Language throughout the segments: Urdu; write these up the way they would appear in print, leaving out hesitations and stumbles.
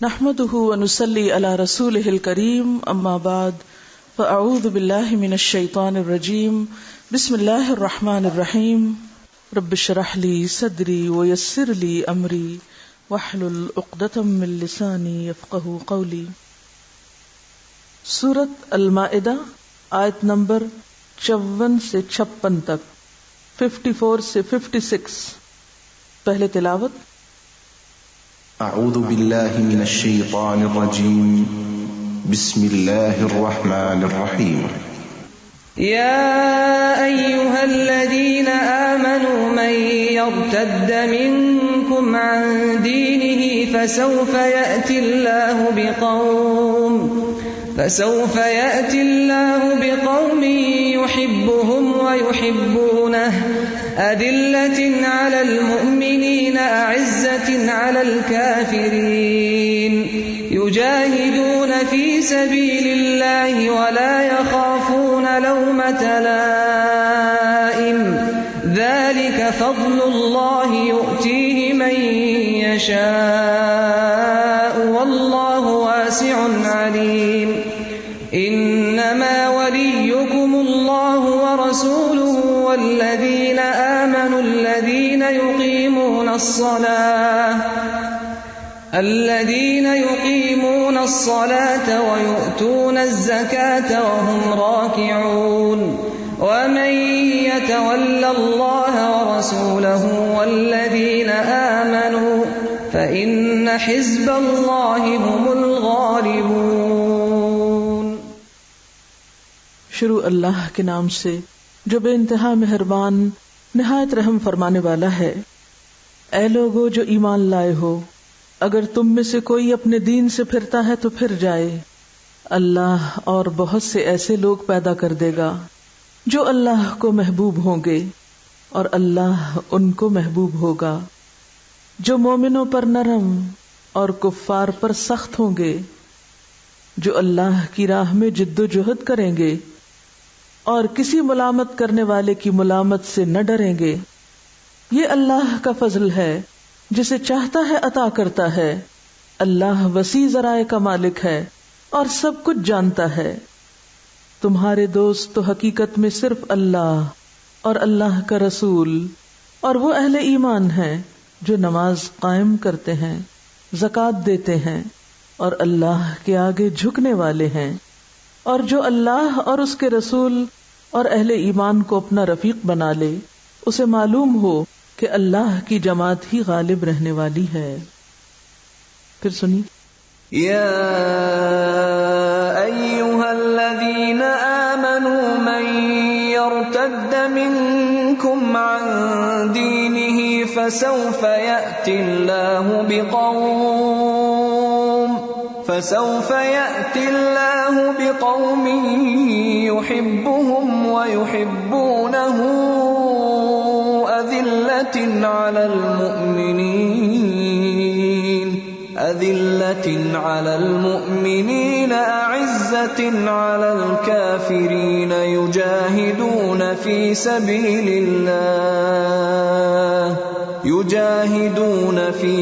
نحمده ونصلي على رسوله الكريم اما بعد فاعوذ بالله من الشيطان الرجيم بسم الله الرحمن الرحيم رب اشرح لي صدري ويسر لي امري واحلل عقدة من لساني يفقهوا قولي. سورۃ المائدہ آیت نمبر 54 سے 56 تک، 54 سے 56. پہلے تلاوت. اعوذ باللہ من الشیطان الرجیم بسم اللہ الرحمن الرحیم. یا ایہا الذین آمنوا من یرتد منکم عن دینہ فسوف یأتی اللہ بقوم يحبهم ويحبونه أذلة على المؤمنين أعزة على الكافرين يجاهدون في سبيل الله ولا يخافون لومة لائم ذلك فضل الله يؤتيه من يشاء والله واسع عليم. انما وليكم الله ورسوله والذين آمنوا الذين يقيمون الصلاة ويؤتون الزكاة وهم راكعون. ومن يتول الله ورسوله والذين آمنوا فإن حزب الله هم الغالبون. شروع اللہ کے نام سے جو بے انتہا مہربان نہایت رحم فرمانے والا ہے. اے لوگو جو ایمان لائے ہو، اگر تم میں سے کوئی اپنے دین سے پھرتا ہے تو پھر جائے. اللہ اور بہت سے ایسے لوگ پیدا کر دے گا جو اللہ کو محبوب ہوں گے اور اللہ ان کو محبوب ہوگا. جو مومنوں پر نرم اور کفار پر سخت ہوں گے، جو اللہ کی راہ میں جد و جہد کریں گے اور کسی ملامت کرنے والے کی ملامت سے نہ ڈریں گے. یہ اللہ کا فضل ہے، جسے چاہتا ہے عطا کرتا ہے. اللہ وسیع ذرائع کا مالک ہے اور سب کچھ جانتا ہے. تمہارے دوست تو حقیقت میں صرف اللہ اور اللہ کا رسول اور وہ اہل ایمان ہیں جو نماز قائم کرتے ہیں، زکوٰۃ دیتے ہیں اور اللہ کے آگے جھکنے والے ہیں. اور جو اللہ اور اس کے رسول اور اہل ایمان کو اپنا رفیق بنا لے، اسے معلوم ہو کہ اللہ کی جماعت ہی غالب رہنے والی ہے. پھر سنی. یا ایھا الذین آمنوا من یرتد منکم عن دینہ فسوف یأتی اللہ بقوم يحبهم ويحبونه أذلة على المؤمنين أعزة على الكافرين يجاهدون في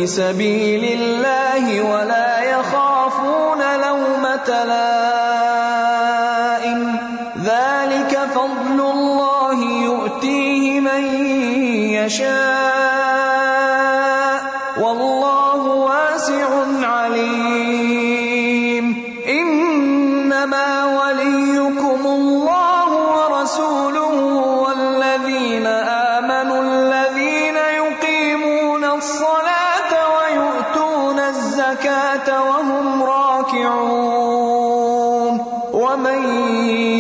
سبيل الله ولا يخافون لومة لائم ذلك فضل الله يؤتيه من يشاء والله واسع عليم. انما وليكم الله ورسوله والذين آمنوا الذين يقيمون الصلاة ويؤتون الزكاة وهم راكعون. ومن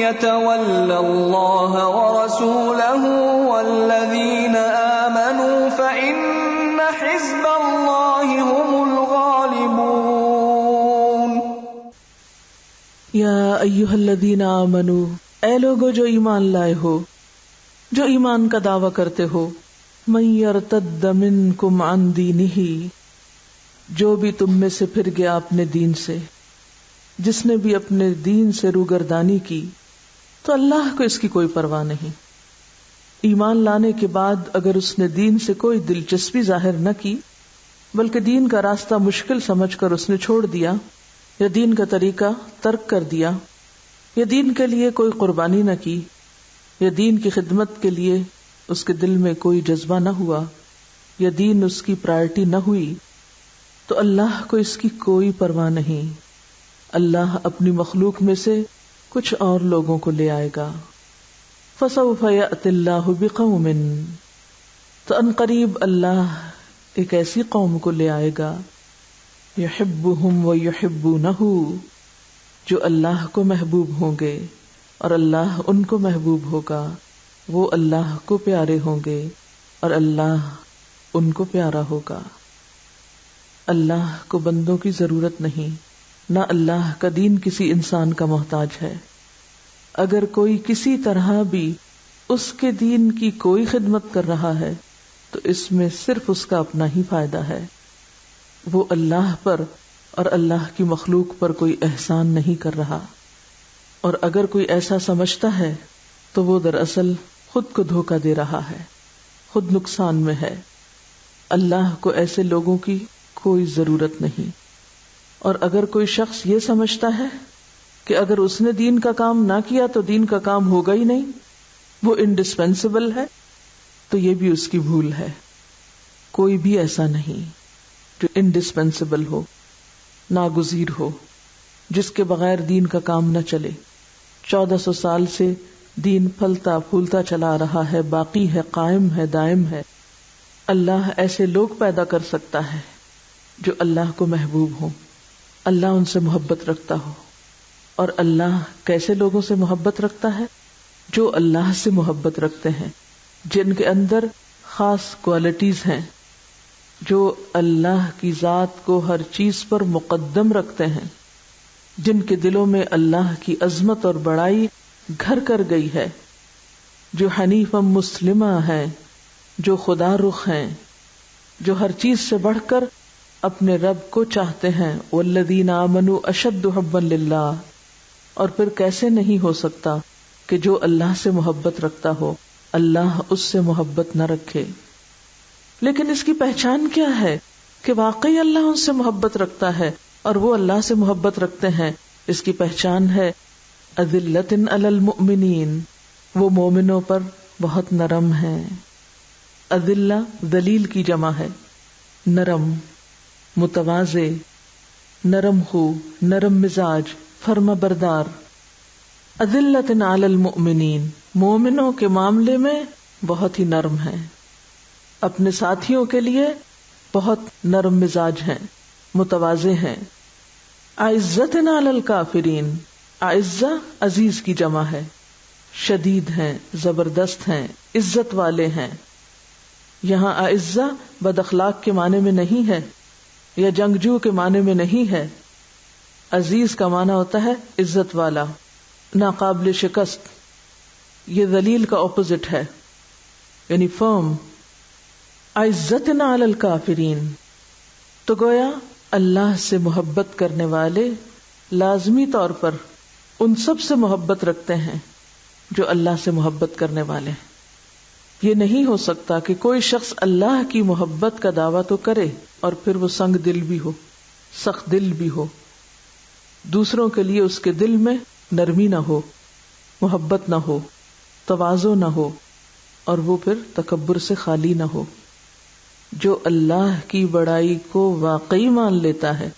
يتول الله ورسوله والذين آمنوا فإن حزب الله هم الغالبون. یا ایھا الذین آمنوا، اے لوگو جو ایمان لائے ہو، جو ایمان کا دعویٰ کرتے ہو. من یرتد منکم عن دینہ، جو بھی تم میں سے پھر گیا اپنے دین سے، جس نے بھی اپنے دین سے روگردانی کی تو اللہ کو اس کی کوئی پرواہ نہیں. ایمان لانے کے بعد اگر اس نے دین سے کوئی دلچسپی ظاہر نہ کی بلکہ دین کا راستہ مشکل سمجھ کر اس نے چھوڑ دیا، یا دین کا طریقہ ترک کر دیا، یا دین کے لیے کوئی قربانی نہ کی، یا دین کی خدمت کے لیے اس کے دل میں کوئی جذبہ نہ ہوا، یا دین اس کی پرائرٹی نہ ہوئی، تو اللہ کو اس کی کوئی پرواہ نہیں. اللہ اپنی مخلوق میں سے کچھ اور لوگوں کو لے آئے گا. فَسَوْفَ يَأْتِ اللَّهُ بِقَوْمٍ، تو ان قریب اللہ ایک ایسی قوم کو لے آئے گا، يُحِبُّهُمْ وَيُحِبُّونَهُ، جو اللہ کو محبوب ہوں گے اور اللہ ان کو محبوب ہوگا، وہ اللہ کو پیارے ہوں گے اور اللہ ان کو پیارا ہوگا. اللہ کو بندوں کی ضرورت نہیں، نہ اللہ کا دین کسی انسان کا محتاج ہے. اگر کوئی کسی طرح بھی اس کے دین کی کوئی خدمت کر رہا ہے تو اس میں صرف اس کا اپنا ہی فائدہ ہے. وہ اللہ پر اور اللہ کی مخلوق پر کوئی احسان نہیں کر رہا. اور اگر کوئی ایسا سمجھتا ہے تو وہ دراصل خود کو دھوکہ دے رہا ہے، خود نقصان میں ہے. اللہ کو ایسے لوگوں کی کوئی ضرورت نہیں. اور اگر کوئی شخص یہ سمجھتا ہے کہ اگر اس نے دین کا کام نہ کیا تو دین کا کام ہوگا ہی نہیں، وہ انڈسپینسیبل ہے، تو یہ بھی اس کی بھول ہے. کوئی بھی ایسا نہیں جو انڈسپینسیبل ہو، ناگزیر ہو، جس کے بغیر دین کا کام نہ چلے. 1400 سال سے دین پھلتا پھولتا چلا رہا ہے، باقی ہے، قائم ہے، دائم ہے. اللہ ایسے لوگ پیدا کر سکتا ہے جو اللہ کو محبوب ہوں، اللہ ان سے محبت رکھتا ہو. اور اللہ کیسے لوگوں سے محبت رکھتا ہے؟ جو اللہ سے محبت رکھتے ہیں، جن کے اندر خاص کوالٹیز ہیں، جو اللہ کی ذات کو ہر چیز پر مقدم رکھتے ہیں، جن کے دلوں میں اللہ کی عظمت اور بڑائی گھر کر گئی ہے، جو حنیفا مسلمہ ہیں، جو خدا رخ ہیں، جو ہر چیز سے بڑھ کر اپنے رب کو چاہتے ہیں. والذین آمنوا اشد حبا للہ. اور پھر کیسے نہیں ہو سکتا کہ جو اللہ سے محبت رکھتا ہو اللہ اس سے محبت نہ رکھے. لیکن اس کی پہچان کیا ہے کہ واقعی اللہ ان سے محبت رکھتا ہے اور وہ اللہ سے محبت رکھتے ہیں؟ اس کی پہچان ہے اذلۃ علی المؤمنین، وہ مومنوں پر بہت نرم ہیں. اذلہ ذلیل کی جمع ہے، نرم، متواضع، نرم خو، نرم مزاج، فرما بردار. اذلۃ علی المؤمنین، مومنوں کے معاملے میں بہت ہی نرم ہیں، اپنے ساتھیوں کے لیے بہت نرم مزاج ہیں، متواضع ہیں. اعزۃ علی الکافرین، اعزہ عزیز کی جمع ہے، شدید ہیں، زبردست ہیں، عزت والے ہیں. یہاں اعزہ بد اخلاق کے معنی میں نہیں ہے یا جنگجو کے معنی میں نہیں ہے. عزیز کا معنی ہوتا ہے عزت والا، ناقابل شکست. یہ ذلیل کا اپوزٹ ہے، یعنی فرم. عزتنا علی الکافرین، تو گویا اللہ سے محبت کرنے والے لازمی طور پر ان سب سے محبت رکھتے ہیں جو اللہ سے محبت کرنے والے ہیں. یہ نہیں ہو سکتا کہ کوئی شخص اللہ کی محبت کا دعویٰ تو کرے اور پھر وہ سنگ دل بھی ہو، سخت دل بھی ہو، دوسروں کے لیے اس کے دل میں نرمی نہ ہو، محبت نہ ہو، تواضع نہ ہو، اور وہ پھر تکبر سے خالی نہ ہو. جو اللہ کی بڑائی کو واقعی مان لیتا ہے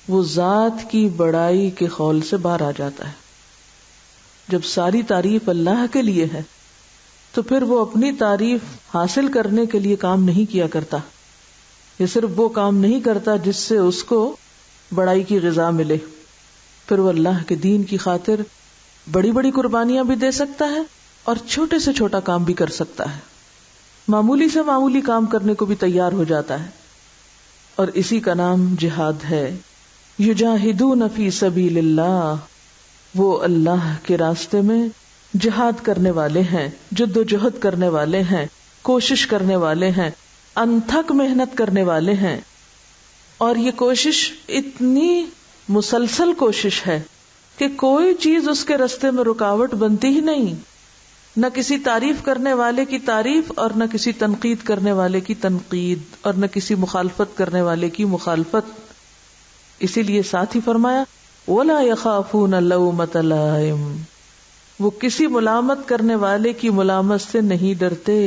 وہ ذات کی بڑائی کے خول سے باہر آ جاتا ہے. جب ساری تعریف اللہ کے لیے ہے تو پھر وہ اپنی تعریف حاصل کرنے کے لیے کام نہیں کیا کرتا. یہ صرف وہ کام نہیں کرتا جس سے اس کو بڑائی کی غذا ملے. پھر وہ اللہ کے دین کی خاطر بڑی بڑی قربانیاں بھی دے سکتا ہے اور چھوٹے سے چھوٹا کام بھی کر سکتا ہے، معمولی سے معمولی کام کرنے کو بھی تیار ہو جاتا ہے. اور اسی کا نام جہاد ہے. یجاہدون فی سبیل اللہ، وہ اللہ کے راستے میں جہاد کرنے والے ہیں، جد و جہد کرنے والے ہیں، کوشش کرنے والے ہیں، انتھک محنت کرنے والے ہیں. اور یہ کوشش اتنی مسلسل کوشش ہے کہ کوئی چیز اس کے راستے میں رکاوٹ بنتی ہی نہیں. نہ کسی تعریف کرنے والے کی تعریف اور نہ کسی تنقید کرنے والے کی تنقید اور نہ کسی مخالفت کرنے والے کی مخالفت. اسی لیے ساتھ ہی فرمایا وَلَا يَخَافُونَ لَوْمَةَ لَائِمٍ، وہ کسی ملامت کرنے والے کی ملامت سے نہیں ڈرتے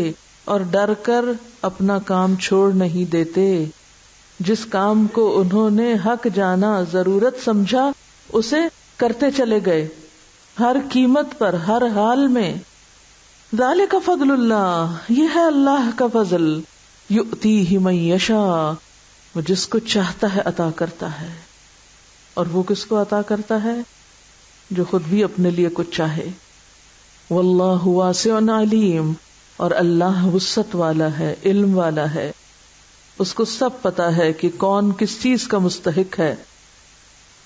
اور ڈر کر اپنا کام چھوڑ نہیں دیتے. جس کام کو انہوں نے حق جانا، ضرورت سمجھا، اسے کرتے چلے گئے ہر قیمت پر، ہر حال میں. ذالک فضل اللہ، یہ ہے اللہ کا فضل. یؤتیہ من یشاء، وہ جس کو چاہتا ہے عطا کرتا ہے. اور وہ کس کو عطا کرتا ہے؟ جو خود بھی اپنے لیے کچھ چاہے. واللہ واسع علیم، اور اللہ وسعت والا ہے، علم والا ہے. اس کو سب پتا ہے کہ کون کس چیز کا مستحق ہے،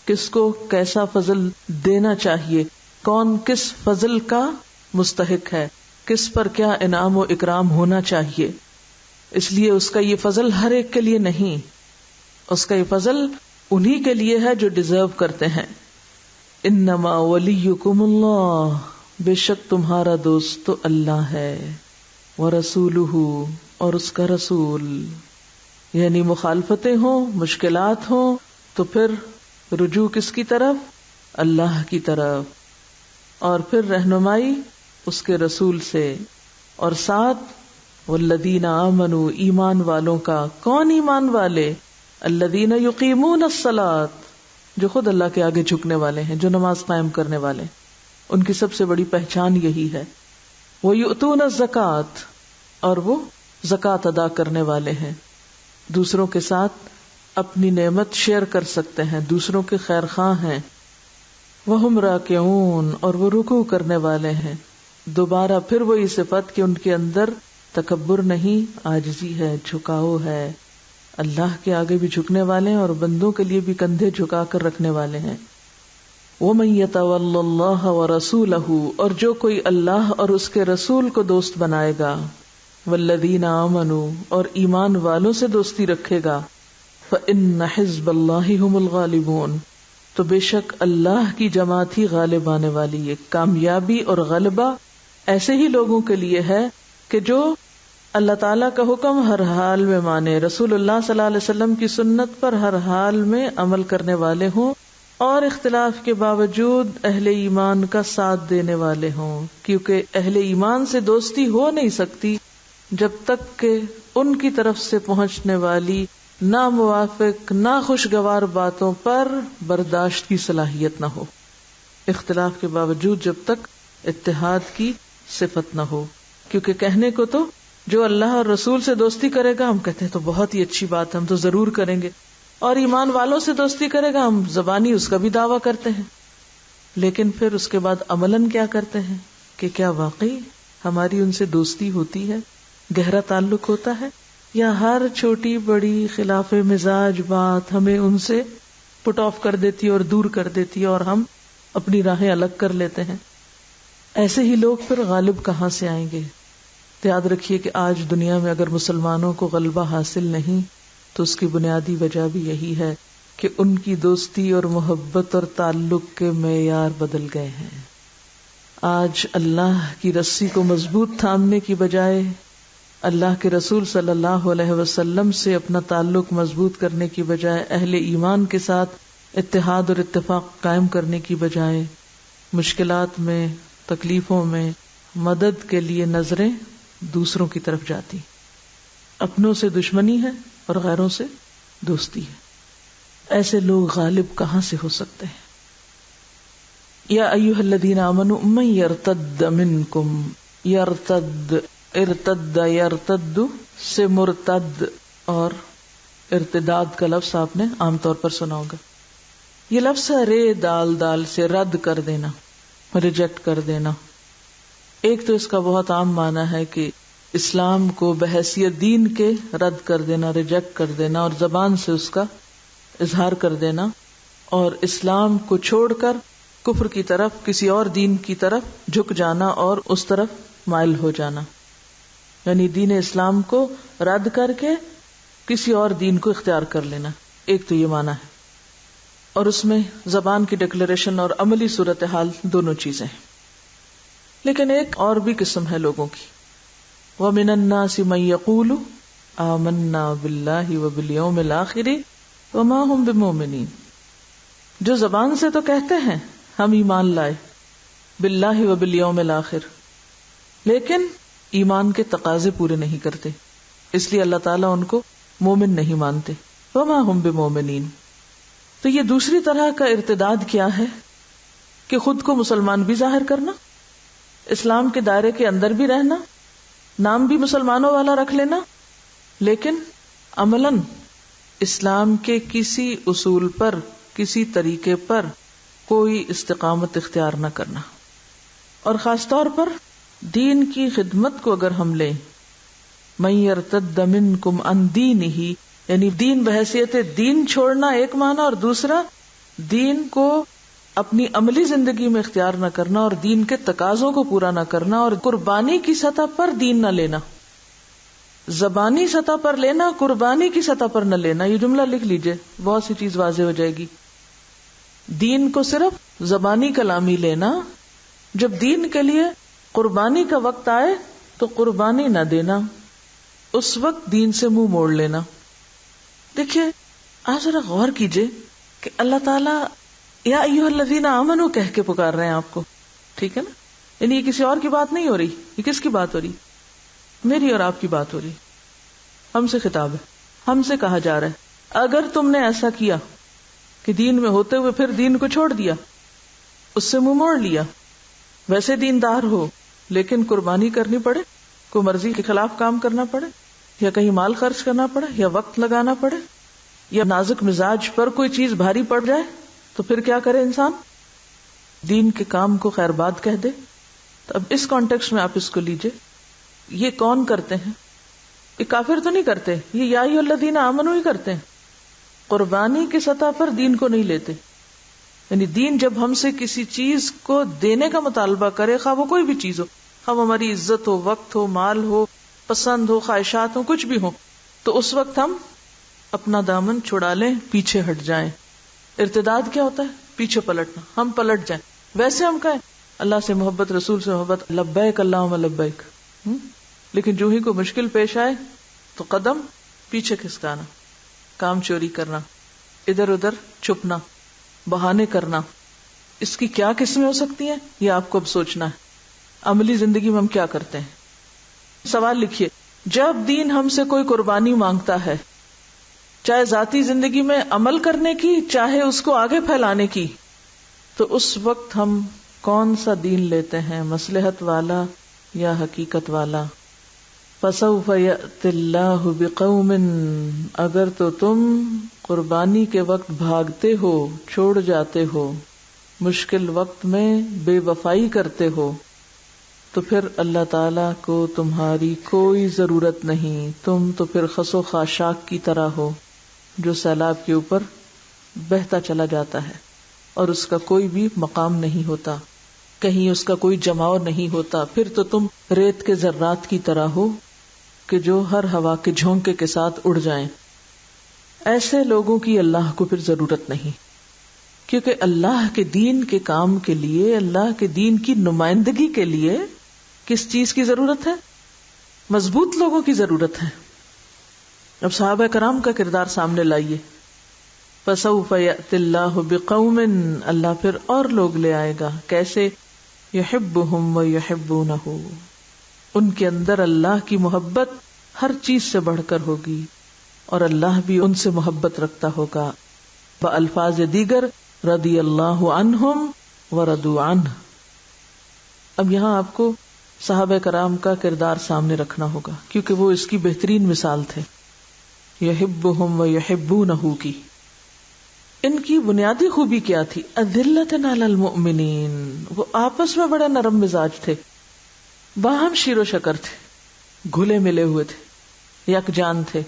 کس کو کیسا فضل دینا چاہیے، کون کس فضل کا مستحق ہے، کس پر کیا انعام و اکرام ہونا چاہیے. اس لیے اس کا یہ فضل ہر ایک کے لیے نہیں، اس کا یہ فضل انہی کے لیے ہے جو ڈیزرو کرتے ہیں. انما ولیکم اللہ، بے شک تمہارا دوست تو اللہ ہے. ورسولہ، اور اس کا رسول. یعنی مخالفتیں ہوں، مشکلات ہوں، تو پھر رجوع کس کی طرف؟ اللہ کی طرف. اور پھر رہنمائی اس کے رسول سے. اور ساتھ والذین آمنوا، ایمان والوں کا. کون ایمان والے؟ الذین یقیمون الصلاۃ، جو خود اللہ کے آگے جھکنے والے ہیں، جو نماز قائم کرنے والے ہیں. ان کی سب سے بڑی پہچان یہی ہے. وَيُؤْتُونَ الزَّكَاةَ، اور وہ زکوٰۃ ادا کرنے والے ہیں. دوسروں کے ساتھ اپنی نعمت شیئر کر سکتے ہیں، دوسروں کے خیر خواہ ہیں. وَهُمْ رَاكِعُونَ، اور وہ رکوع کرنے والے ہیں. دوبارہ پھر وہی صفت کہ ان کے اندر تکبر نہیں، عاجزی ہے، جھکاؤ ہے. اللہ کے آگے بھی جھکنے والے ہیں اور بندوں کے لیے بھی کندھے جھکا کر رکھنے والے ہیں. وَمَن يَتَوَلَّ اللَّهَ وَرَسُولَهُ، اور جو کوئی اللہ اور اس کے رسول کو دوست بنائے گا. وَالَّذِينَ آمَنُوا، اور ایمان والوں سے دوستی رکھے گا. فَإِنَّ حِزْبَ اللَّهِ هُمُ الْغَالِبُونَ، تو بے شک اللہ کی جماعت ہی غالب آنے والی ہے. کامیابی اور غلبہ ایسے ہی لوگوں کے لیے ہے کہ جو اللہ تعالیٰ کا حکم ہر حال میں مانے، رسول اللہ صلی اللہ علیہ وسلم کی سنت پر ہر حال میں عمل کرنے والے ہوں، اور اختلاف کے باوجود اہل ایمان کا ساتھ دینے والے ہوں. کیونکہ اہل ایمان سے دوستی ہو نہیں سکتی جب تک کہ ان کی طرف سے پہنچنے والی ناموافق، ناخوشگوار باتوں پر برداشت کی صلاحیت نہ ہو. اختلاف کے باوجود جب تک اتحاد کی صفت نہ ہو. کیونکہ کہنے کو تو جو اللہ اور رسول سے دوستی کرے گا ہم کہتے ہیں تو بہت ہی اچھی بات ہے، ہم تو ضرور کریں گے. اور ایمان والوں سے دوستی کرے گا ہم زبانی اس کا بھی دعویٰ کرتے ہیں، لیکن پھر اس کے بعد عملاً کیا کرتے ہیں کہ کیا واقعی ہماری ان سے دوستی ہوتی ہے، گہرا تعلق ہوتا ہے، یا ہر چھوٹی بڑی خلاف مزاج بات ہمیں ان سے پٹ آف کر دیتی ہے اور دور کر دیتی ہے اور ہم اپنی راہیں الگ کر لیتے ہیں. ایسے ہی لوگ پھر غالب کہاں سے آئیں گے؟ تو یاد رکھیے کہ آج دنیا میں اگر مسلمانوں کو غلبہ حاصل نہیں تو اس کی بنیادی وجہ بھی یہی ہے کہ ان کی دوستی اور محبت اور تعلق کے معیار بدل گئے ہیں. آج اللہ کی رسی کو مضبوط تھامنے کی بجائے اللہ کے رسول صلی اللہ علیہ وسلم سے اپنا تعلق مضبوط کرنے کی بجائے، اہل ایمان کے ساتھ اتحاد اور اتفاق قائم کرنے کی بجائے، مشکلات میں، تکلیفوں میں مدد کے لیے نظریں دوسروں کی طرف جاتی. اپنوں سے دشمنی ہے اور غیروں سے دوستی ہے. ایسے لوگ غالب کہاں سے ہو سکتے ہیں؟ یا ایھا الذین آمنوا من یرتد منکم، یرتد، ارتد، یرتد سے مرتد اور ارتداد کا لفظ آپ نے عام طور پر سنا ہوگا. یہ لفظ ہے رے دال دال سے رد کر دینا، ریجیکٹ کر دینا. ایک تو اس کا بہت عام معنی ہے کہ اسلام کو بحیثیت دین کے رد کر دینا، ریجیکٹ کر دینا اور زبان سے اس کا اظہار کر دینا، اور اسلام کو چھوڑ کر کفر کی طرف، کسی اور دین کی طرف جھک جانا اور اس طرف مائل ہو جانا. یعنی دین اسلام کو رد کر کے کسی اور دین کو اختیار کر لینا. ایک تو یہ معنی ہے، اور اس میں زبان کی ڈکلیریشن اور عملی صورتحال دونوں چیزیں ہیں. لیکن ایک اور بھی قسم ہے لوگوں کی، وَمِنَ النَّاسِ مَن يَقُولُ آمَنَّا بِاللَّهِ وَبِالْيَوْمِ الْآخِرِ وَمَا هُمْ بِمُؤْمِنِينَ، جو زبان سے تو کہتے ہیں ہم ایمان لائے باللہ وبالیوم الآخر، لیکن ایمان کے تقاضے پورے نہیں کرتے، اس لیے اللہ تعالیٰ ان کو مومن نہیں مانتے، وما ہم بمومنین۔ تو یہ دوسری طرح کا ارتداد کیا ہے کہ خود کو مسلمان بھی ظاہر کرنا، اسلام کے دائرے کے اندر بھی رہنا، نام بھی مسلمانوں والا رکھ لینا، لیکن عملاً اسلام کے کسی اصول پر، کسی طریقے پر کوئی استقامت اختیار نہ کرنا۔ اور خاص طور پر دین کی خدمت کو اگر ہم لیں، من یرتد منکم عن دینہ، یعنی دین بحیثیت دین چھوڑنا ایک معنی، اور دوسرا دین کو اپنی عملی زندگی میں اختیار نہ کرنا اور دین کے تقاضوں کو پورا نہ کرنا، اور قربانی کی سطح پر دین نہ لینا، زبانی سطح پر لینا، قربانی کی سطح پر نہ لینا۔ یہ جملہ لکھ لیجئے، بہت سی چیز واضح ہو جائے گی۔ دین کو صرف زبانی کلامی لینا، جب دین کے لیے قربانی کا وقت آئے تو قربانی نہ دینا، اس وقت دین سے منہ موڑ لینا۔ دیکھیے آپ ذرا غور کیجئے کہ اللہ تعالیٰ یا ایھا الذین آمنوا کہہ کے پکار رہے ہیں آپ کو، ٹھیک ہے نا؟ یعنی یہ کسی اور کی بات نہیں ہو رہی، یہ کس کی بات ہو رہی؟ میری اور آپ کی بات ہو رہی، ہم سے خطاب ہے، ہم سے کہا جا رہا ہے اگر تم نے ایسا کیا کہ دین میں ہوتے ہوئے پھر دین کو چھوڑ دیا، اس سے منہ موڑ لیا، ویسے دیندار ہو لیکن قربانی کرنی پڑے، کوئی مرضی کے خلاف کام کرنا پڑے، یا کہیں مال خرچ کرنا پڑے، یا وقت لگانا پڑے، یا نازک مزاج پر کوئی چیز بھاری پڑ جائے، تو پھر کیا کرے انسان؟ دین کے کام کو خیر باد کہہ دے۔ تو اب اس کانٹیکسٹ میں آپ اس کو لیجئے، یہ کون کرتے ہیں؟ یہ کافر تو نہیں کرتے، یہ یا ایھا الذین آمنوا ہی کرتے ہیں، قربانی کی سطح پر دین کو نہیں لیتے۔ یعنی دین جب ہم سے کسی چیز کو دینے کا مطالبہ کرے، خواہ وہ کوئی بھی چیز ہو، خواہ ہماری عزت ہو، وقت ہو، مال ہو، پسند ہو، خواہشات ہو، کچھ بھی ہو، تو اس وقت ہم اپنا دامن چھڑا لیں، پیچھے ہٹ جائیں۔ ارتداد کیا ہوتا ہے؟ پیچھے پلٹنا، ہم پلٹ جائیں۔ ویسے ہم کہیں اللہ سے محبت، رسول سے محبت، لبیک اللہم لبیک، لیکن جو ہی کوئی مشکل پیش آئے تو قدم پیچھے کھسکانا، کام چوری کرنا، ادھر ادھر چھپنا، بہانے کرنا۔ اس کی کیا قسمیں ہو سکتی ہیں یہ آپ کو اب سوچنا ہے۔ عملی زندگی میں ہم کیا کرتے ہیں؟ سوال لکھیے، جب دین ہم سے کوئی قربانی مانگتا ہے، چاہے ذاتی زندگی میں عمل کرنے کی، چاہے اس کو آگے پھیلانے کی، تو اس وقت ہم کون سا دین لیتے ہیں، مصلحت والا یا حقیقت والا؟ فَسَوْفَ يَأْتِ اللَّهُ بِقَوْمٍ، اگر تو تم قربانی کے وقت بھاگتے ہو، چھوڑ جاتے ہو، مشکل وقت میں بے وفائی کرتے ہو، تو پھر اللہ تعالیٰ کو تمہاری کوئی ضرورت نہیں، تم تو پھر خس و خاشاک کی طرح ہو جو سیلاب کے اوپر بہتا چلا جاتا ہے اور اس کا کوئی بھی مقام نہیں ہوتا، کہیں اس کا کوئی جماؤ نہیں ہوتا۔ پھر تو تم ریت کے ذرات کی طرح ہو کہ جو ہر ہوا کے جھونکے کے ساتھ اڑ جائیں۔ ایسے لوگوں کی اللہ کو پھر ضرورت نہیں، کیونکہ اللہ کے دین کے کام کے لیے، اللہ کے دین کی نمائندگی کے لیے کس چیز کی ضرورت ہے؟ مضبوط لوگوں کی ضرورت ہے۔ اب صحابہ کرام کا کردار سامنے لائیے۔ فَسَوْفَ يَأْتِ اللَّهُ بِقَوْمٍ، اللہ پھر اور لوگ لے آئے گا، کیسے؟ يُحِبُّهُمْ وَيُحِبُّونَهُ، ان کے اندر اللہ کی محبت ہر چیز سے بڑھ کر ہوگی اور اللہ بھی ان سے محبت رکھتا ہوگا۔ بألفاظ دیگر رضی اللہ عنہم ورضوا عنہ۔ اب یہاں آپ کو صحابہ کرام کا کردار سامنے رکھنا ہوگا، کیونکہ وہ اس کی بہترین مثال تھے۔ یحبہم ویحبونہ کی ان کی بنیادی خوبی کیا تھی؟ اذلۃ علی المؤمنین، وہ آپس میں بڑے نرم مزاج تھے، باہم شیر و شکر تھے، گھلے ملے ہوئے تھے، یکجان تھے،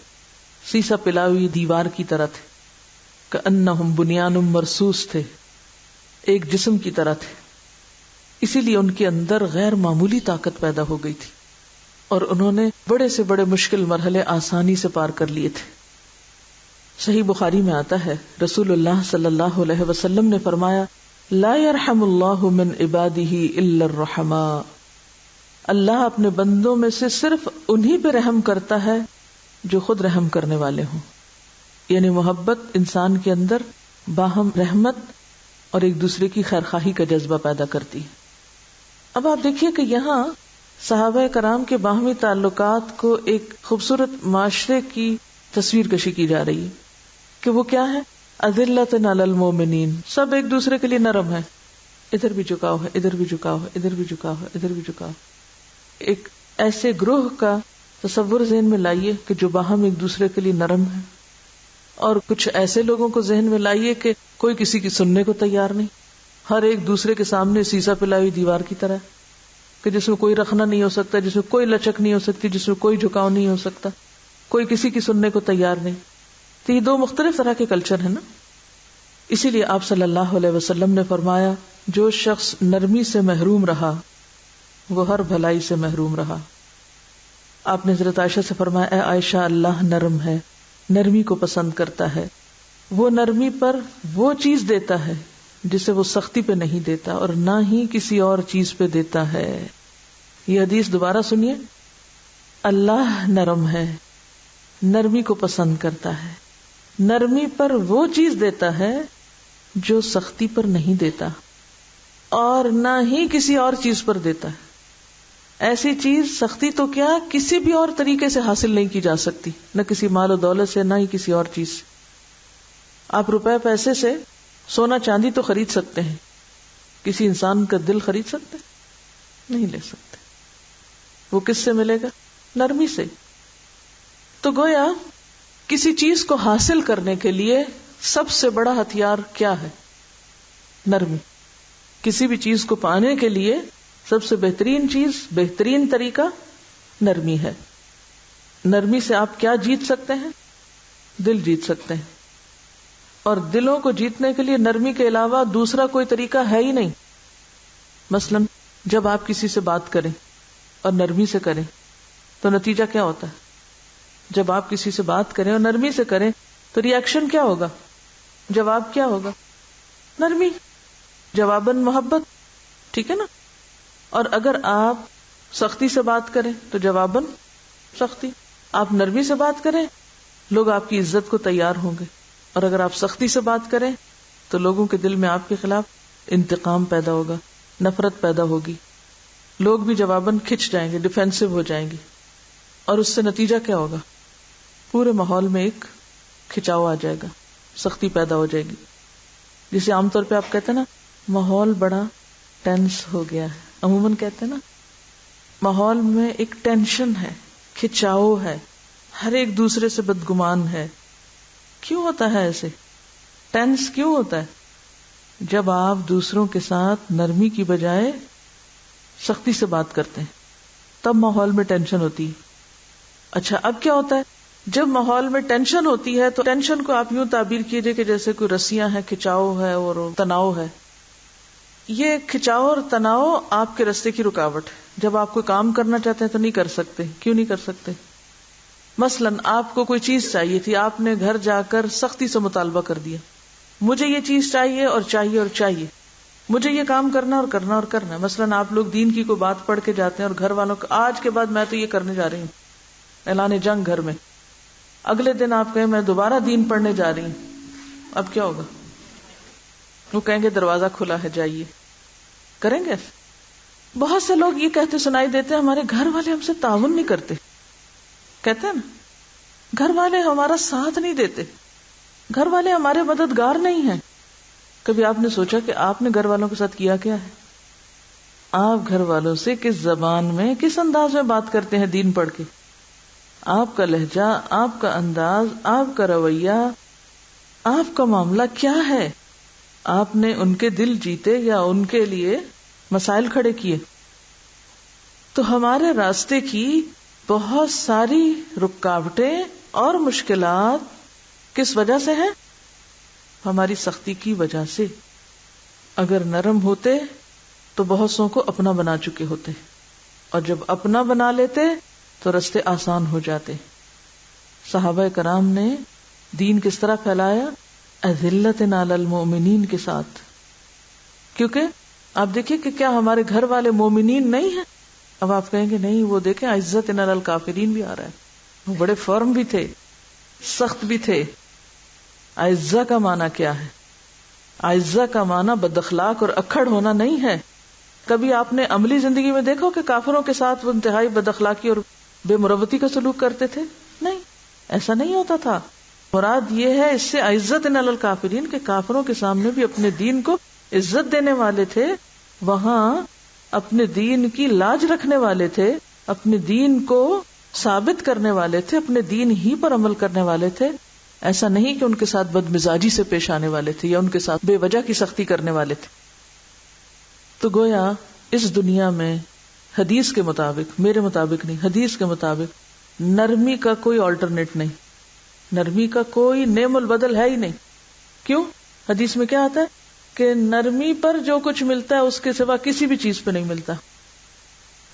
سیسا پلاوی دیوار کی طرح تھے، کأنہم بنیان مرصوص تھے، ایک جسم کی طرح تھے۔ اسی لیے ان کے اندر غیر معمولی طاقت پیدا ہو گئی تھی اور انہوں نے بڑے سے بڑے مشکل مرحلے آسانی سے پار کر لیے تھے۔ صحیح بخاری میں آتا ہے، رسول اللہ صلی اللہ علیہ وسلم نے فرمایا، لا يرحم اللہ من عبادہ الا الرحماء، اللہ اپنے بندوں میں سے صرف انہی پہ رحم کرتا ہے جو خود رحم کرنے والے ہوں. یعنی محبت انسان کے اندر باہم رحمت اور ایک دوسرے کی خیرخواہی کا جذبہ پیدا کرتی ہے. اب آپ دیکھیے کہ یہاں صحابہ کرام کے باہمی تعلقات کو ایک خوبصورت معاشرے کی تصویر کشی کی جا رہی ہے کہ وہ کیا ہے؟ اذلۃ علی المؤمنین، سب ایک دوسرے کے لیے نرم ہے. ادھر بھی جھکاؤ ہے، ادھر بھی جھکاؤ ہے، ادھر بھی جھکاؤ ہے، ادھر بھی جھکاؤ. ایک ایسے گروہ کا تصور ذہن میں لائیے کہ جو باہم ایک دوسرے کے لیے نرم ہے، اور کچھ ایسے لوگوں کو ذہن میں لائیے کہ کوئی کسی کی سننے کو تیار نہیں، ہر ایک دوسرے کے سامنے سیسا پلائی ہوئی دیوار کی طرح کہ جس میں کوئی رخنا نہیں ہو سکتا، جس میں کوئی لچک نہیں ہو سکتی، جس میں کوئی جھکاؤ نہیں ہو سکتا، کوئی کسی کی سننے کو تیار نہیں. تو یہ دو مختلف طرح کے کلچر ہیں نا. اسی لیے آپ صلی اللہ علیہ وسلم نے فرمایا جو شخص نرمی سے محروم رہا وہ ہر بھلائی سے محروم رہا. آپ نے حضرت عائشہ سے فرمایا اے عائشہ اللہ نرم ہے، نرمی کو پسند کرتا ہے، وہ نرمی پر وہ چیز دیتا ہے جسے وہ سختی پہ نہیں دیتا اور نہ ہی کسی اور چیز پہ دیتا ہے. یہ حدیث دوبارہ سنیے، اللہ نرم ہے، نرمی کو پسند کرتا ہے، نرمی پر وہ چیز دیتا ہے جو سختی پر نہیں دیتا اور نہ ہی کسی اور چیز پر دیتا ہے. ایسی چیز سختی تو کیا کسی بھی اور طریقے سے حاصل نہیں کی جا سکتی، نہ کسی مال و دولت سے، نہ ہی کسی اور چیز سے. آپ روپے پیسے سے سونا چاندی تو خرید سکتے ہیں، کسی انسان کا دل خرید سکتے نہیں لے سکتے. وہ کس سے ملے گا؟ نرمی سے. تو گویا کسی چیز کو حاصل کرنے کے لیے سب سے بڑا ہتھیار کیا ہے؟ نرمی. کسی بھی چیز کو پانے کے لیے سب سے بہترین چیز، بہترین طریقہ نرمی ہے. نرمی سے آپ کیا جیت سکتے ہیں؟ دل جیت سکتے ہیں. اور دلوں کو جیتنے کے لیے نرمی کے علاوہ دوسرا کوئی طریقہ ہے ہی نہیں. مثلا جب آپ کسی سے بات کریں اور نرمی سے کریں تو نتیجہ کیا ہوتا ہے؟ جب آپ کسی سے بات کریں اور نرمی سے کریں تو ری ایکشن کیا ہوگا؟ جواب کیا ہوگا؟ نرمی. جواباً محبت. ٹھیک ہے نا؟ اور اگر آپ سختی سے بات کریں تو جواباً سختی. آپ نرمی سے بات کریں لوگ آپ کی عزت کو تیار ہوں گے، اور اگر آپ سختی سے بات کریں تو لوگوں کے دل میں آپ کے خلاف انتقام پیدا ہوگا، نفرت پیدا ہوگی. لوگ بھی جواباً کھچ جائیں گے، ڈیفینسو ہو جائیں گے، اور اس سے نتیجہ کیا ہوگا؟ پورے ماحول میں ایک کھچاؤ آ جائے گا، سختی پیدا ہو جائے گی. جسے عام طور پہ آپ کہتے ہیں نا ماحول بڑا ٹینس ہو گیا ہے، عموماً کہتے ہیں نا ماحول میں ایک ٹینشن ہے، کھچاؤ ہے، ہر ایک دوسرے سے بدگمان ہے. کیوں ہوتا ہے ایسے؟ ٹینس کیوں ہوتا ہے؟ جب آپ دوسروں کے ساتھ نرمی کی بجائے سختی سے بات کرتے ہیں تب ماحول میں ٹینشن ہوتی ہے. اچھا اب کیا ہوتا ہے؟ جب ماحول میں ٹینشن ہوتی ہے تو ٹینشن کو آپ یوں تعبیر کیجئے کہ جیسے کوئی رسیاں ہیں، کھچاؤ ہے اور تناؤ ہے. یہ کھچاؤ اور تناؤ آپ کے راستے کی رکاوٹ ہے. جب آپ کوئی کام کرنا چاہتے ہیں تو نہیں کر سکتے. کیوں نہیں کر سکتے؟ مثلاً آپ کو کوئی چیز چاہیے تھی، آپ نے گھر جا کر سختی سے مطالبہ کر دیا، مجھے یہ چیز چاہیے اور چاہیے اور چاہیے، مجھے یہ کام کرنا اور کرنا اور کرنا. مثلاً آپ لوگ دین کی کوئی بات پڑھ کے جاتے ہیں اور گھر والوں کو آج کے بعد میں تو یہ کرنے جا رہی ہوں، اعلان جنگ گھر میں. اگلے دن آپ کہیں میں دوبارہ دین پڑھنے جا رہی ہوں، اب کیا ہوگا؟ وہ کہیں گے دروازہ کھلا ہے جائیے. کریں گے؟ بہت سے لوگ یہ کہتے سنائی دیتے ہیں ہمارے گھر والے ہم سے تعاون نہیں کرتے. کہتے ہیں نا گھر والے ہمارا ساتھ نہیں دیتے، گھر والے ہمارے مددگار نہیں ہیں. کبھی آپ نے سوچا کہ آپ نے گھر والوں کے ساتھ کیا کیا ہے؟ آپ گھر والوں سے کس زبان میں، کس انداز میں بات کرتے ہیں دین پڑھ کے؟ آپ کا لہجہ، آپ کا انداز، آپ کا رویہ، آپ کا معاملہ کیا ہے؟ آپ نے ان کے دل جیتے یا ان کے لیے مسائل کھڑے کیے؟ تو ہمارے راستے کی بہت ساری رکاوٹیں اور مشکلات کس وجہ سے ہیں؟ ہماری سختی کی وجہ سے. اگر نرم ہوتے تو بہت سو کو اپنا بنا چکے ہوتے، اور جب اپنا بنا لیتے تو رستے آسان ہو جاتے. صحابہ کرام نے دین کس طرح پھیلایا؟ اذلۃ علی المؤمنین کے ساتھ. کیونکہ آپ دیکھیں کہ کیا ہمارے گھر والے مومنین نہیں ہیں؟ اب آپ کہیں گے نہیں وہ دیکھیں عزت ان الکافرین بھی آ رہا ہے. وہ بڑے فرم بھی تھے, سخت بھی تھے. عزہ کا معنی کیا ہے؟ عزہ کا معنی بد اخلاق اور اکھڑ ہونا نہیں ہے. کبھی آپ نے عملی زندگی میں دیکھو کہ کافروں کے ساتھ وہ انتہائی بد اخلاقی اور بے مروتی کا سلوک کرتے تھے؟ نہیں, ایسا نہیں ہوتا تھا. مراد یہ ہے اس سے عزت علی الکافرین کہ کافروں کے سامنے بھی اپنے دین کو عزت دینے والے تھے, وہاں اپنے دین کی لاج رکھنے والے تھے, اپنے دین کو ثابت کرنے والے تھے, اپنے دین ہی پر عمل کرنے والے تھے. ایسا نہیں کہ ان کے ساتھ بد مزاجی سے پیش آنے والے تھے یا ان کے ساتھ بے وجہ کی سختی کرنے والے تھے. تو گویا اس دنیا میں حدیث کے مطابق, میرے مطابق نہیں, حدیث کے مطابق نرمی کا کوئی آلٹرنیٹ نہیں, نرمی کا کوئی نعم البدل ہے ہی نہیں. کیوں؟ حدیث میں کیا آتا ہے کہ نرمی پر جو کچھ ملتا ہے اس کے سوا کسی بھی چیز پہ نہیں ملتا.